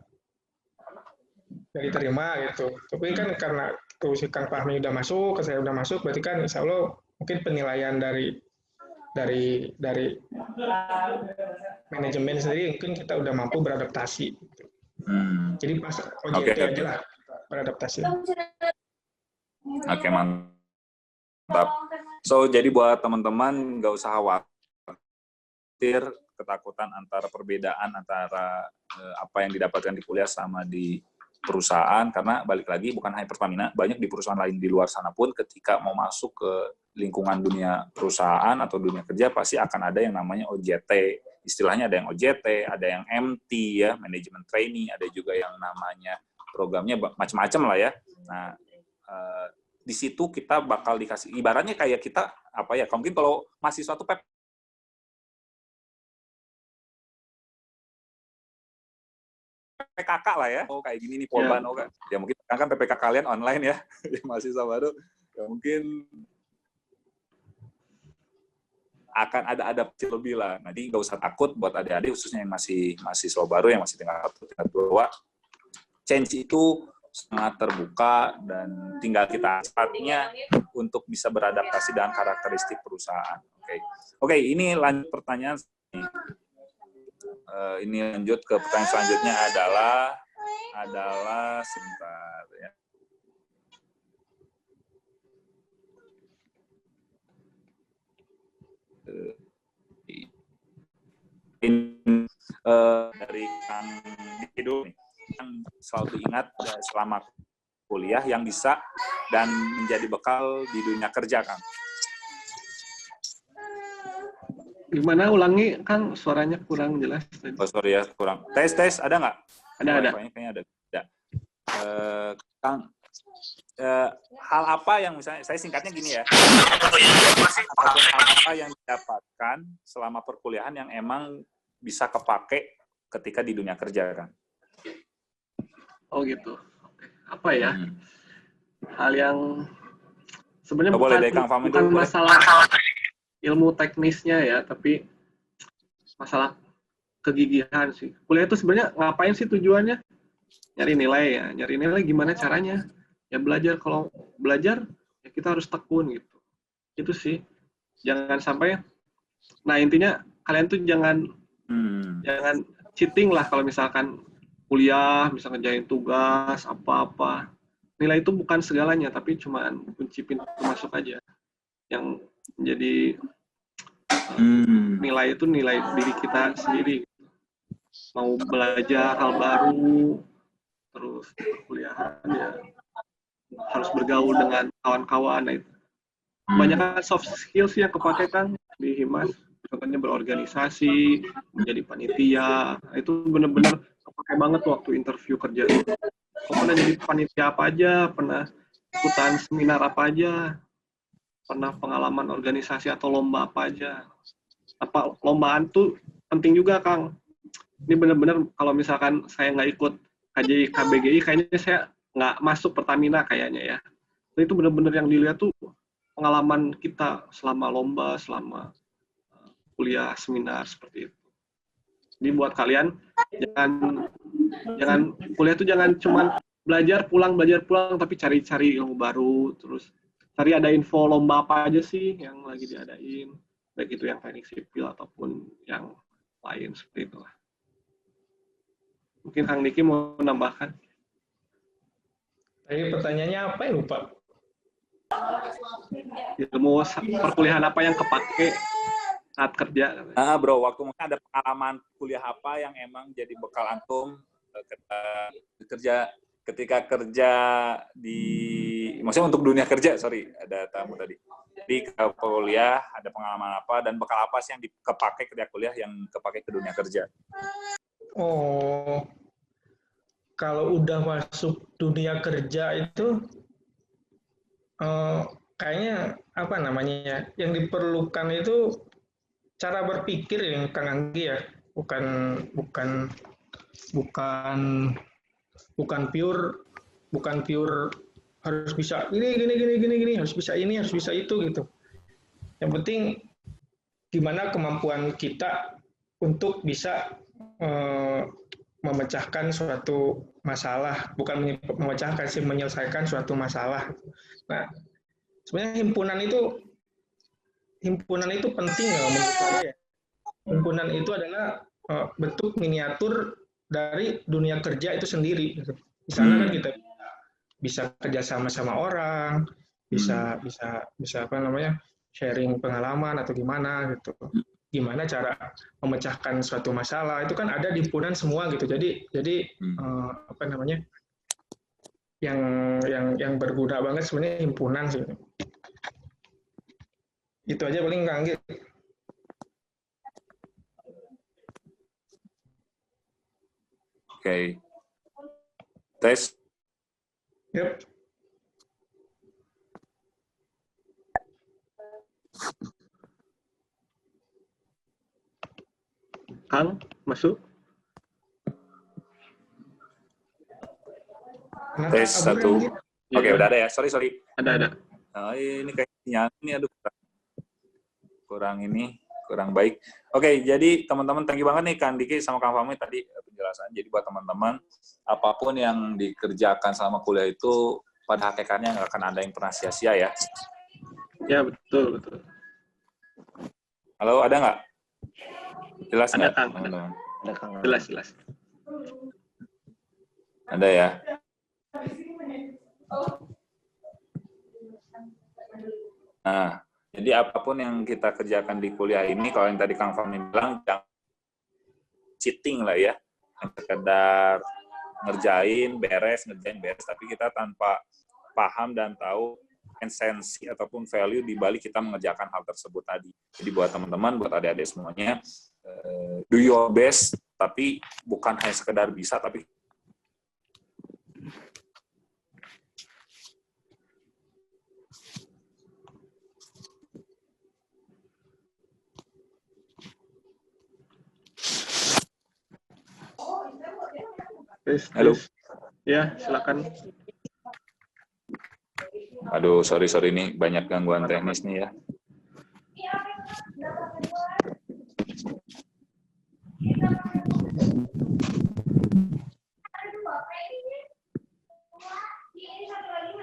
Speaker 6: nggak diterima gitu. Tapi kan karena si Kang Fahmi udah masuk, saya udah masuk, berarti kan insya Allah mungkin penilaian dari manajemen sendiri mungkin kita udah mampu beradaptasi. Jadi pas OJT aja lah beradaptasi.
Speaker 8: Oke, mantap. So, jadi buat teman-teman nggak usah khawatir ketakutan antara perbedaan antara apa yang didapatkan di kuliah sama di perusahaan, karena balik lagi bukan hanya Pertamina, banyak di perusahaan lain di luar sana pun ketika mau masuk ke lingkungan dunia perusahaan atau dunia kerja pasti akan ada yang namanya OJT. Istilahnya ada yang OJT, ada yang MT ya, manajemen trainee, ada juga yang namanya programnya macam-macam lah ya. Nah, di situ kita bakal dikasih, ibaratnya kayak kita apa ya, mungkin kalau mahasiswa tuh PPKK lah ya, kayak gini nih Polban, ya mungkin kan PPKK kalian online ya, mahasiswa baru, ya mungkin akan ada adaptasi lebih lah. Nanti nggak usah takut buat adik-adik, khususnya yang masih mahasiswa baru, yang masih tingkat 1, tingkat 2. Change itu sangat terbuka dan tinggal kita saatnya untuk bisa beradaptasi dengan karakteristik perusahaan. Oke, ini lanjut pertanyaan. Ini lanjut ke pertanyaan selanjutnya adalah sebentar ya. Dari Kang Dido yang selalu ingat selama kuliah yang bisa dan menjadi bekal di dunia kerja, Kang.
Speaker 4: Gimana ulangi, Kang? Suaranya kurang jelas.
Speaker 8: Oh, sorry ya, kurang. Tes, ada nggak?
Speaker 4: Ada.
Speaker 8: Kayaknya ada. Kang, hal apa yang misalnya, saya singkatnya gini ya, apa yang didapatkan selama perkuliahan yang emang bisa kepake ketika di dunia kerja, Kang?
Speaker 4: Oh gitu. Apa ya? Hal yang sebenarnya bukan masalah ilmu teknisnya ya, tapi masalah kegigihan sih. Kuliah itu sebenarnya ngapain sih tujuannya? Nyari nilai ya. Nyari nilai gimana caranya? Ya belajar. Kalau belajar, ya kita harus tekun gitu. Itu sih. Jangan sampai, nah intinya kalian tuh jangan cheating lah kalau misalkan kuliah, misalkan ngerjain tugas, apa-apa. Nilai itu bukan segalanya, tapi cuma kunci pintu masuk aja. Yang menjadi nilai itu nilai diri kita sendiri. Mau belajar hal baru, terus perkuliahan ya harus bergaul dengan kawan-kawan. Nah, itu banyak soft skills yang kepake kan di Himas. Contohnya berorganisasi, menjadi panitia. Nah, itu benar-benar kepake banget waktu interview kerja. Kok pernah jadi panitia apa aja, pernah ikutan seminar apa aja, pernah pengalaman organisasi atau lomba apa aja. Apa lombaan tuh penting juga, Kang. Ini benar-benar kalau misalkan saya nggak ikut KJI KBGI, kayaknya saya nggak masuk Pertamina kayaknya ya. Itu benar-benar yang dilihat tuh pengalaman kita selama lomba, selama kuliah, seminar seperti itu. Jadi buat kalian jangan kuliah tuh jangan cuman belajar pulang tapi cari-cari ilmu baru, terus cari ada info lomba apa aja sih yang lagi diadain, baik itu yang teknik sipil ataupun yang lain seperti itu. Mungkin Kang Niki mau menambahkan.
Speaker 6: Tadi pertanyaannya apa ya, lupa?
Speaker 4: Ilmu perkuliahan apa yang kepake saat kerja?
Speaker 8: Bro, waktu mungkin ada pengalaman kuliah apa yang emang jadi bekal antum ketika kerja di, maksudnya untuk dunia kerja, sorry, ada tamu tadi. Jadi ke kuliah ada pengalaman apa dan bekal apa sih yang kepake ketika kuliah yang kepake ke dunia kerja?
Speaker 6: Oh, kalau udah masuk dunia kerja itu kayaknya apa namanya ya, yang diperlukan itu cara berpikir yang Kang Anggi ya, bukan pure harus bisa gini, harus bisa ini, harus bisa itu gitu. Yang penting gimana kemampuan kita untuk bisa memecahkan suatu masalah, bukan memecahkan sih, menyelesaikan suatu masalah. Nah, sebenarnya himpunan itu penting ya menurut saya. Himpunan itu adalah bentuk miniatur dari dunia kerja itu sendiri. Di sana kan kita bisa kerja sama orang, bisa apa namanya, sharing pengalaman atau gimana gitu. Gimana cara memecahkan suatu masalah itu kan ada di himpunan semua gitu. Jadi apa namanya, yang berguna banget sebenarnya himpunan sih. Itu aja paling Kang Anggi.
Speaker 8: Oke. Tes.
Speaker 6: Yep.
Speaker 4: Kang, masuk?
Speaker 8: Tes 1. Oke, udah ada ya. Sorry.
Speaker 4: Ada.
Speaker 8: Oh, ini kayaknya ini aduh kurang baik. Oke, jadi teman-teman thank you banget nih Kang Diki sama Kang Fahmi tadi penjelasan. Jadi buat teman-teman, apapun yang dikerjakan selama kuliah itu pada hakikatnya nggak akan ada yang pernah sia-sia ya.
Speaker 4: Ya, betul.
Speaker 8: Halo, ada nggak? Jelas nggak?
Speaker 4: Ada Kang. Jelas.
Speaker 8: Ada ya. Nah, jadi apapun yang kita kerjakan di kuliah ini, kalau yang tadi Kang Fahmi bilang, jangan cheating lah ya. Yang sekedar ngerjain beres, tapi kita tanpa paham dan tahu esensi ataupun value di balik kita mengerjakan hal tersebut tadi. Jadi buat teman-teman, buat adik-adik semuanya, do your best, tapi bukan hanya sekedar bisa, tapi
Speaker 4: Halo. Ya, silakan.
Speaker 8: Aduh, sorry nih, banyak gangguan teknis nih ya.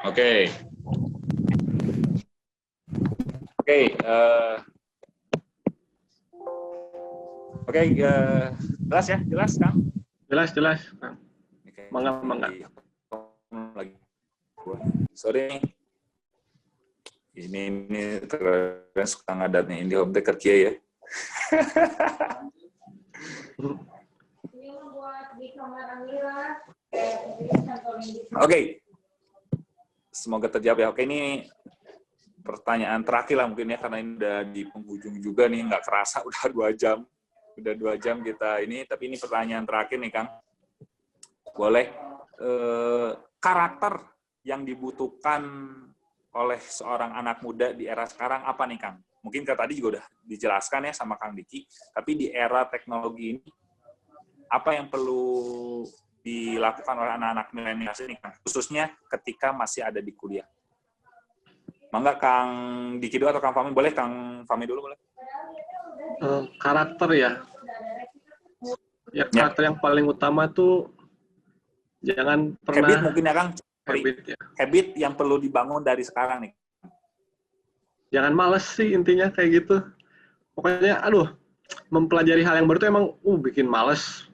Speaker 8: Oke, jelas Kang?
Speaker 4: Jelas, Kang. Mangga.
Speaker 8: Lagi. Sorry nih. Ini terkadang suka ngadat nih, di home taker kia ya. Oke. Semoga terjawab ya. Oke, ini pertanyaan terakhir lah mungkin ya, karena ini udah di penghujung juga nih, nggak kerasa udah 2 jam. Udah 2 jam kita ini, tapi ini pertanyaan terakhir nih Kang. Boleh, karakter yang dibutuhkan oleh seorang anak muda di era sekarang apa nih Kang? Mungkin tadi juga udah dijelaskan ya sama Kang Diki, tapi di era teknologi ini, apa yang perlu dilakukan oleh anak-anak milenial ini Kang? Khususnya ketika masih ada di kuliah. Mangga Kang Diki dulu atau Kang Fahmi? Boleh Kang Fahmi dulu boleh?
Speaker 4: Karakter ya. Ya, karakter yang paling utama tuh jangan pernah
Speaker 8: habit mungkin ya Kang. Habit yang perlu dibangun dari sekarang nih.
Speaker 4: Jangan males sih intinya kayak gitu. Pokoknya mempelajari hal yang baru tuh emang bikin males.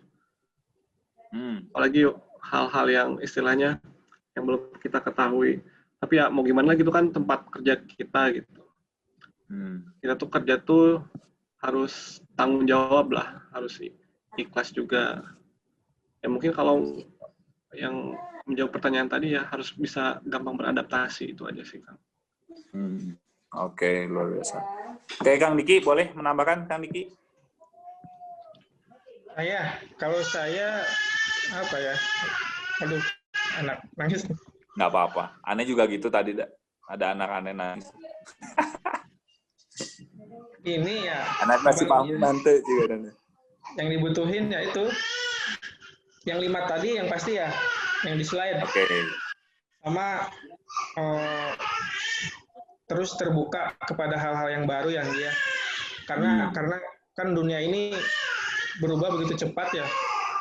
Speaker 4: Apalagi hal-hal yang istilahnya yang belum kita ketahui. Tapi ya mau gimana lagi, itu kan tempat kerja kita gitu. Kita tuh kerja tuh harus tanggung jawab lah, harus ikhlas juga. Ya mungkin kalau yang menjawab pertanyaan tadi ya harus bisa gampang beradaptasi, itu aja sih Kang.
Speaker 8: Oke, luar biasa. Oke, Kang Diki, boleh menambahkan, Kang Diki?
Speaker 6: Kalau saya, apa ya, aduh, anak nangis.
Speaker 8: Nggak apa-apa. Aneh juga gitu tadi, ada anak aneh nangis.
Speaker 6: Ini ya.
Speaker 8: Anak masih paham nanti juga.
Speaker 6: Yang dibutuhin ya itu, yang 5 tadi yang pasti ya, yang di slide.
Speaker 8: Oke.
Speaker 6: Sama terus terbuka kepada hal-hal yang baru ya dia. Karena kan dunia ini berubah begitu cepat ya.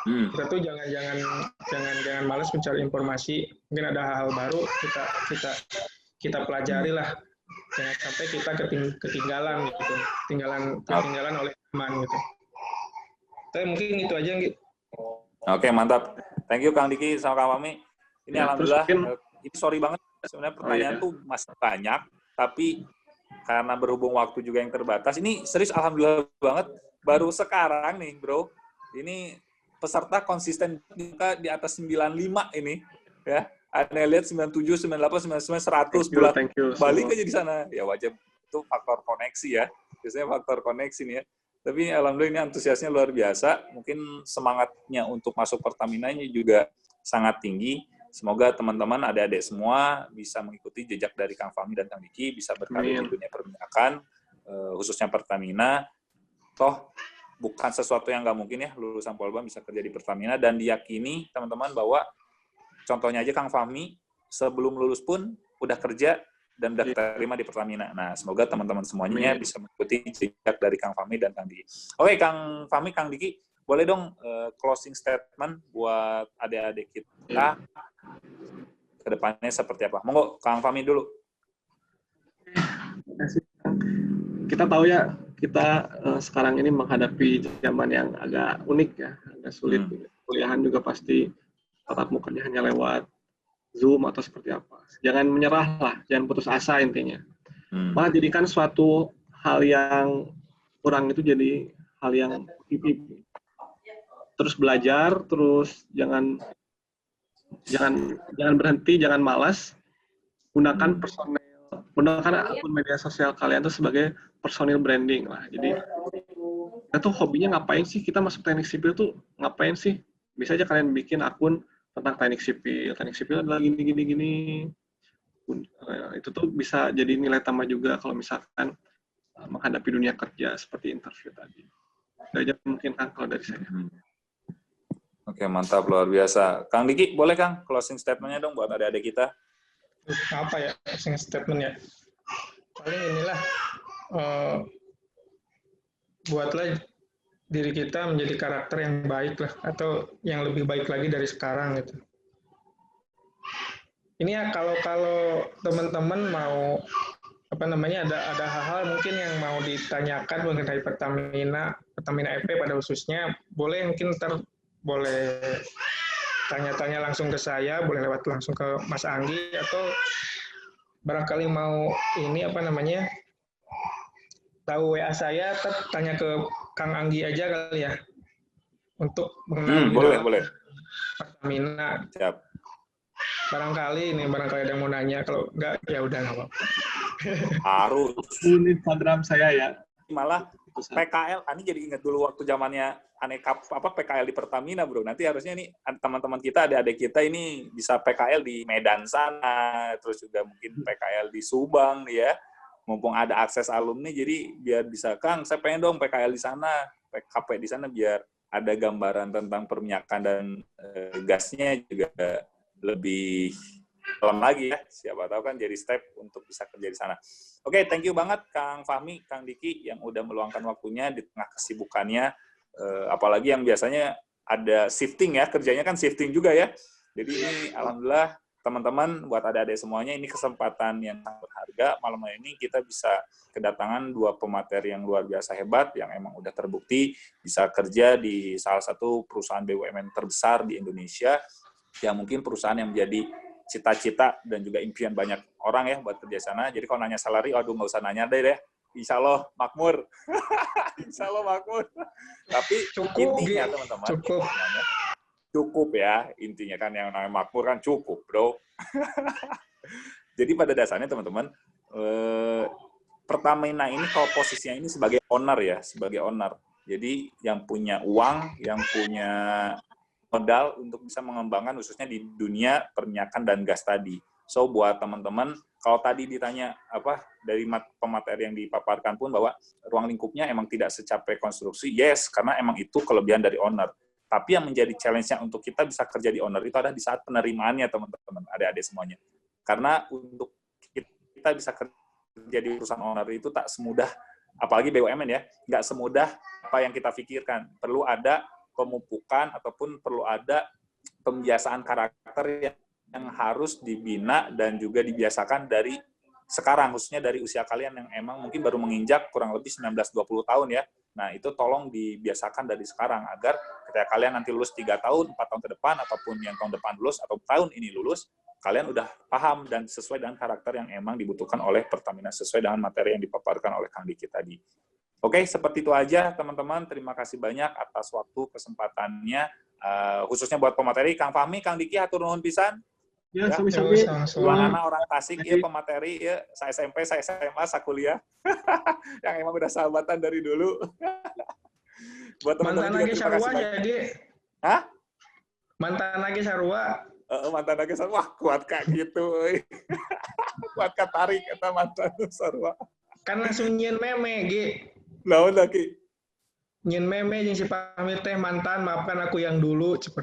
Speaker 6: Kita tuh jangan malas mencari informasi. Mungkin ada hal-hal baru kita pelajari lah. Jangan sampai kita ketinggalan gitu. Ketinggalan oleh teman gitu. Tapi mungkin itu aja gitu.
Speaker 8: Oke, mantap. Thank you Kang Diki sama Kang Fahmi. Ini
Speaker 4: Ya,
Speaker 8: alhamdulillah,
Speaker 4: terus
Speaker 8: ini sorry banget sebenarnya pertanyaan tuh masih banyak, tapi karena berhubung waktu juga yang terbatas, ini serius alhamdulillah banget baru sekarang nih, Bro. Ini peserta konsisten di atas 95 ini, ya. Anda lihat 97, 98, 99, 100 bulan balik aja di sana. Ya wajar, itu faktor koneksi ya. Biasanya faktor koneksi nih ya. Tapi alhamdulillah ini antusiasnya luar biasa. Mungkin semangatnya untuk masuk Pertamina-nya juga sangat tinggi. Semoga teman-teman adik-adik semua bisa mengikuti jejak dari Kang Fahmi dan Kang Diki, bisa berkarir di dunia perminyakan, khususnya Pertamina. Toh bukan sesuatu yang nggak mungkin ya, lulusan Polban bisa kerja di Pertamina, dan diyakini teman-teman bahwa contohnya aja Kang Fahmi sebelum lulus pun udah kerja dan udah diterima di Pertamina. Nah, semoga teman-teman semuanya bisa mengikuti jejak dari Kang Fahmi dan Kang Diki. Oke, Kang Fahmi, Kang Diki, boleh dong closing statement buat adik-adik kita ke depannya seperti apa? Monggo, Kang Fahmi dulu.
Speaker 4: Kita tahu ya, kita sekarang ini menghadapi zaman yang agak unik ya, agak sulit. Kuliahan juga pasti tatap mukanya hanya lewat Zoom atau seperti apa. Jangan menyerah lah, jangan putus asa intinya. Malah jadikan suatu hal yang kurang itu jadi hal yang positif. Terus belajar, terus jangan berhenti, jangan malas. Gunakan akun media sosial kalian itu sebagai personal branding lah. Jadi kita tuh hobinya ngapain sih? Kita masuk teknik sipil tuh ngapain sih? Bisa aja kalian bikin akun tentang teknik sipil. Teknik sipil adalah gini. Itu tuh bisa jadi nilai tambah juga kalau misalkan menghadapi dunia kerja seperti interview tadi. Itu aja mungkin Kang kalau dari saya.
Speaker 8: Oke, mantap, luar biasa. Kang Diki, boleh Kang closing statement-nya dong buat adik-adik kita?
Speaker 6: Apa ya closing statement ya? Paling inilah, buatlah diri kita menjadi karakter yang baik lah, atau yang lebih baik lagi dari sekarang gitu. Ini ya kalau teman-teman mau ada hal-hal mungkin yang mau ditanyakan mengenai Pertamina EP pada khususnya, boleh mungkin boleh tanya-tanya langsung ke saya, boleh lewat langsung ke Mas Anggi, atau barangkali mau tahu WA saya, tanya ke Kang Anggi aja kali ya, untuk mengenal
Speaker 8: boleh.
Speaker 6: Pertamina.
Speaker 8: Siap.
Speaker 6: Barangkali ada yang mau nanya, kalau enggak ya udah nggak apa-apa.
Speaker 8: Harus.
Speaker 4: Instagram saya ya.
Speaker 8: Malah PKL, ini jadi ingat dulu waktu zamannya PKL di Pertamina, Bro. Nanti harusnya nih teman-teman kita, adik-adik kita ini bisa PKL di Medan sana, terus juga mungkin PKL di Subang ya. Mumpung ada akses alumni, jadi biar bisa, Kang, saya pengen dong PKL di sana, PKP di sana, biar ada gambaran tentang perminyakan dan gasnya juga lebih dalam lagi ya. Siapa tahu kan jadi step untuk bisa kerja di sana. Oke, thank you banget Kang Fahmi, Kang Diki yang udah meluangkan waktunya di tengah kesibukannya. Apalagi yang biasanya ada shifting ya, kerjanya kan shifting juga ya. Jadi ini alhamdulillah teman-teman, buat adik-adik semuanya, ini kesempatan yang sangat berharga. Malam ini kita bisa kedatangan 2 pemateri yang luar biasa hebat, yang emang udah terbukti bisa kerja di salah satu perusahaan BUMN terbesar di Indonesia, yang mungkin perusahaan yang menjadi cita-cita dan juga impian banyak orang ya buat kerja sana. Jadi kalau nanya salary, aduh nggak usah nanya deh. Insya Allah makmur. Insya Allah makmur. Tapi
Speaker 6: Cukup,
Speaker 8: intinya
Speaker 6: Gi.
Speaker 8: teman-teman,
Speaker 6: Cukup.
Speaker 8: cukup ya. Intinya kan yang namanya makmur kan cukup, bro. Jadi pada dasarnya teman-teman, Pertamina ini kalau posisinya ini sebagai owner ya, sebagai owner. Jadi yang punya uang, yang punya modal untuk bisa mengembangkan khususnya di dunia perminyakan dan gas tadi. So buat teman-teman, kalau tadi ditanya apa dari pemateri yang dipaparkan pun bahwa ruang lingkupnya emang tidak secapek konstruksi, yes, karena emang itu kelebihan dari owner. Tapi yang menjadi challenge-nya untuk kita bisa kerja di owner itu ada di saat penerimaannya teman-teman, adik-adik semuanya. Karena untuk kita bisa kerja di perusahaan owner itu tak semudah, apalagi BUMN ya, nggak semudah apa yang kita pikirkan. Perlu ada pemupukan ataupun perlu ada pembiasaan karakter yang harus dibina dan juga dibiasakan dari sekarang, khususnya dari usia kalian yang emang mungkin baru menginjak kurang lebih 19-20 tahun ya. Nah, itu tolong dibiasakan dari sekarang agar ketika kalian nanti lulus 3 tahun, 4 tahun ke depan, ataupun yang tahun depan lulus, atau tahun ini lulus, kalian udah paham dan sesuai dengan karakter yang emang dibutuhkan oleh Pertamina, sesuai dengan materi yang dipaparkan oleh Kang Diki tadi. Oke, seperti itu aja teman-teman. Terima kasih banyak atas waktu kesempatannya, khususnya buat pemateri. Kang Fahmi, Kang Diki, hatur nuhun pisan.
Speaker 4: Ya,
Speaker 8: Ya,
Speaker 4: sami-sami.
Speaker 8: anak orang Tasik ya pemateri ya, saya SMP, saya SMA, saya kuliah. Yang emang udah sahabatan dari dulu. Buat teman-teman
Speaker 6: Mantan
Speaker 8: juga
Speaker 6: lagi
Speaker 8: terima kasih
Speaker 6: sarua
Speaker 8: banyak.
Speaker 6: jadi.
Speaker 8: Hah?
Speaker 6: Mantan lagi sarua.
Speaker 8: Mantan lagi sarua, wah kuat kak gitu. Kuat kak tarik kata mantan sarua.
Speaker 6: Kan langsung nyin meme, Gi.
Speaker 8: Naon lagi?
Speaker 6: Nyin meme yang si pamit teh mantan, maafkan aku yang dulu. Cepet.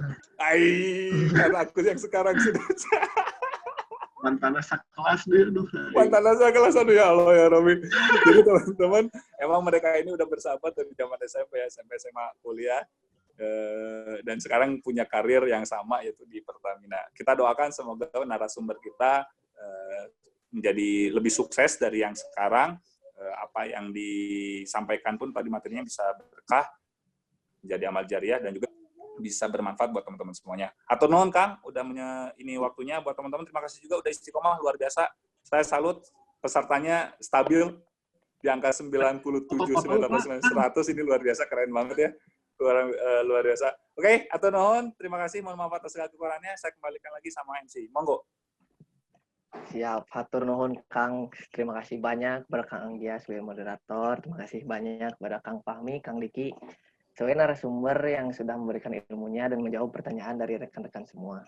Speaker 8: Karena aku yang sekarang sudah
Speaker 4: Mantannya sekelas dia, aduh.
Speaker 8: mantan saya kelas aduh ya Allah ya Romi. Jadi teman-teman, emang mereka ini udah bersahabat dari zaman SMP ya, SMP SMA kuliah. Dan sekarang punya karir yang sama yaitu di Pertamina. Kita doakan semoga narasumber kita menjadi lebih sukses dari yang sekarang. Apa yang disampaikan pun tadi materinya bisa berkah, menjadi amal jariah dan juga bisa bermanfaat buat teman-teman semuanya. Atur nuhun Kang, udah ini waktunya buat teman-teman. Terima kasih juga udah istiqomah luar biasa. Saya salut pesertanya stabil di angka 97, 98, 100 ini luar biasa, keren banget ya. Luar biasa. Oke, atur nuhun. Terima kasih. Mohon maaf atas segala kekurangannya. Saya kembalikan lagi sama MC. Monggo.
Speaker 1: Siap, hatur nuhun Kang. Terima kasih banyak kepada Kang Anggia sebagai moderator. Terima kasih banyak kepada Kang Fahmi, Kang Diki sebagai narasumber yang sudah memberikan ilmunya dan menjawab pertanyaan dari rekan-rekan semua.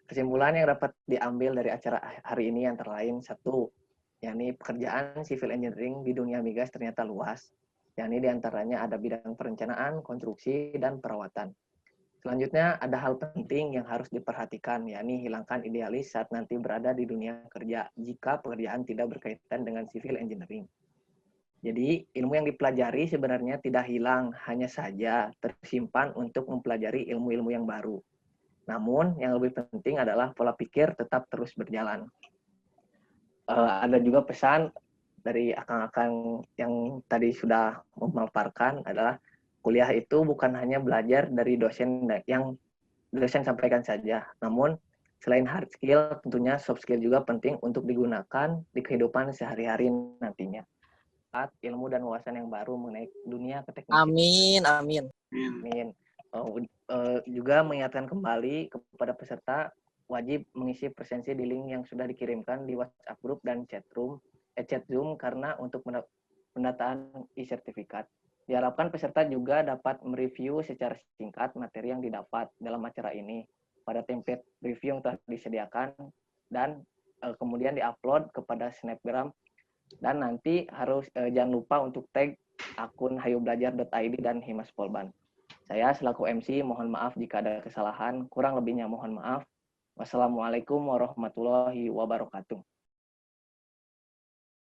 Speaker 1: Kesimpulan yang dapat diambil dari acara hari ini antara lain satu, yakni pekerjaan civil engineering di dunia migas ternyata luas, yakni diantaranya ada bidang perencanaan, konstruksi, dan perawatan. Selanjutnya, ada hal penting yang harus diperhatikan, yakni hilangkan idealis saat nanti berada di dunia kerja jika pekerjaan tidak berkaitan dengan civil engineering. Jadi, ilmu yang dipelajari sebenarnya tidak hilang, hanya saja tersimpan untuk mempelajari ilmu-ilmu yang baru. Namun, yang lebih penting adalah pola pikir tetap terus berjalan. Ada juga pesan dari akang-akang yang tadi sudah memaparkan adalah kuliah itu bukan hanya belajar dari dosen yang dosen sampaikan saja, namun selain hard skill, tentunya soft skill juga penting untuk digunakan di kehidupan sehari-hari nantinya. Ilmu dan wawasan yang baru mengenai dunia keteknikan.
Speaker 9: Amin, amin.
Speaker 1: Amin. Juga mengingatkan kembali kepada peserta wajib mengisi presensi di link yang sudah dikirimkan di WhatsApp group dan chat Zoom karena untuk pendataan e-sertifikat. Diharapkan peserta juga dapat mereview secara singkat materi yang didapat dalam acara ini pada template review yang telah disediakan dan kemudian diupload kepada Snapgram dan nanti harus jangan lupa untuk tag akun hayubelajar.id dan Himas Polban. Saya selaku MC mohon maaf jika ada kesalahan, kurang lebihnya mohon maaf. Wassalamualaikum warahmatullahi wabarakatuh.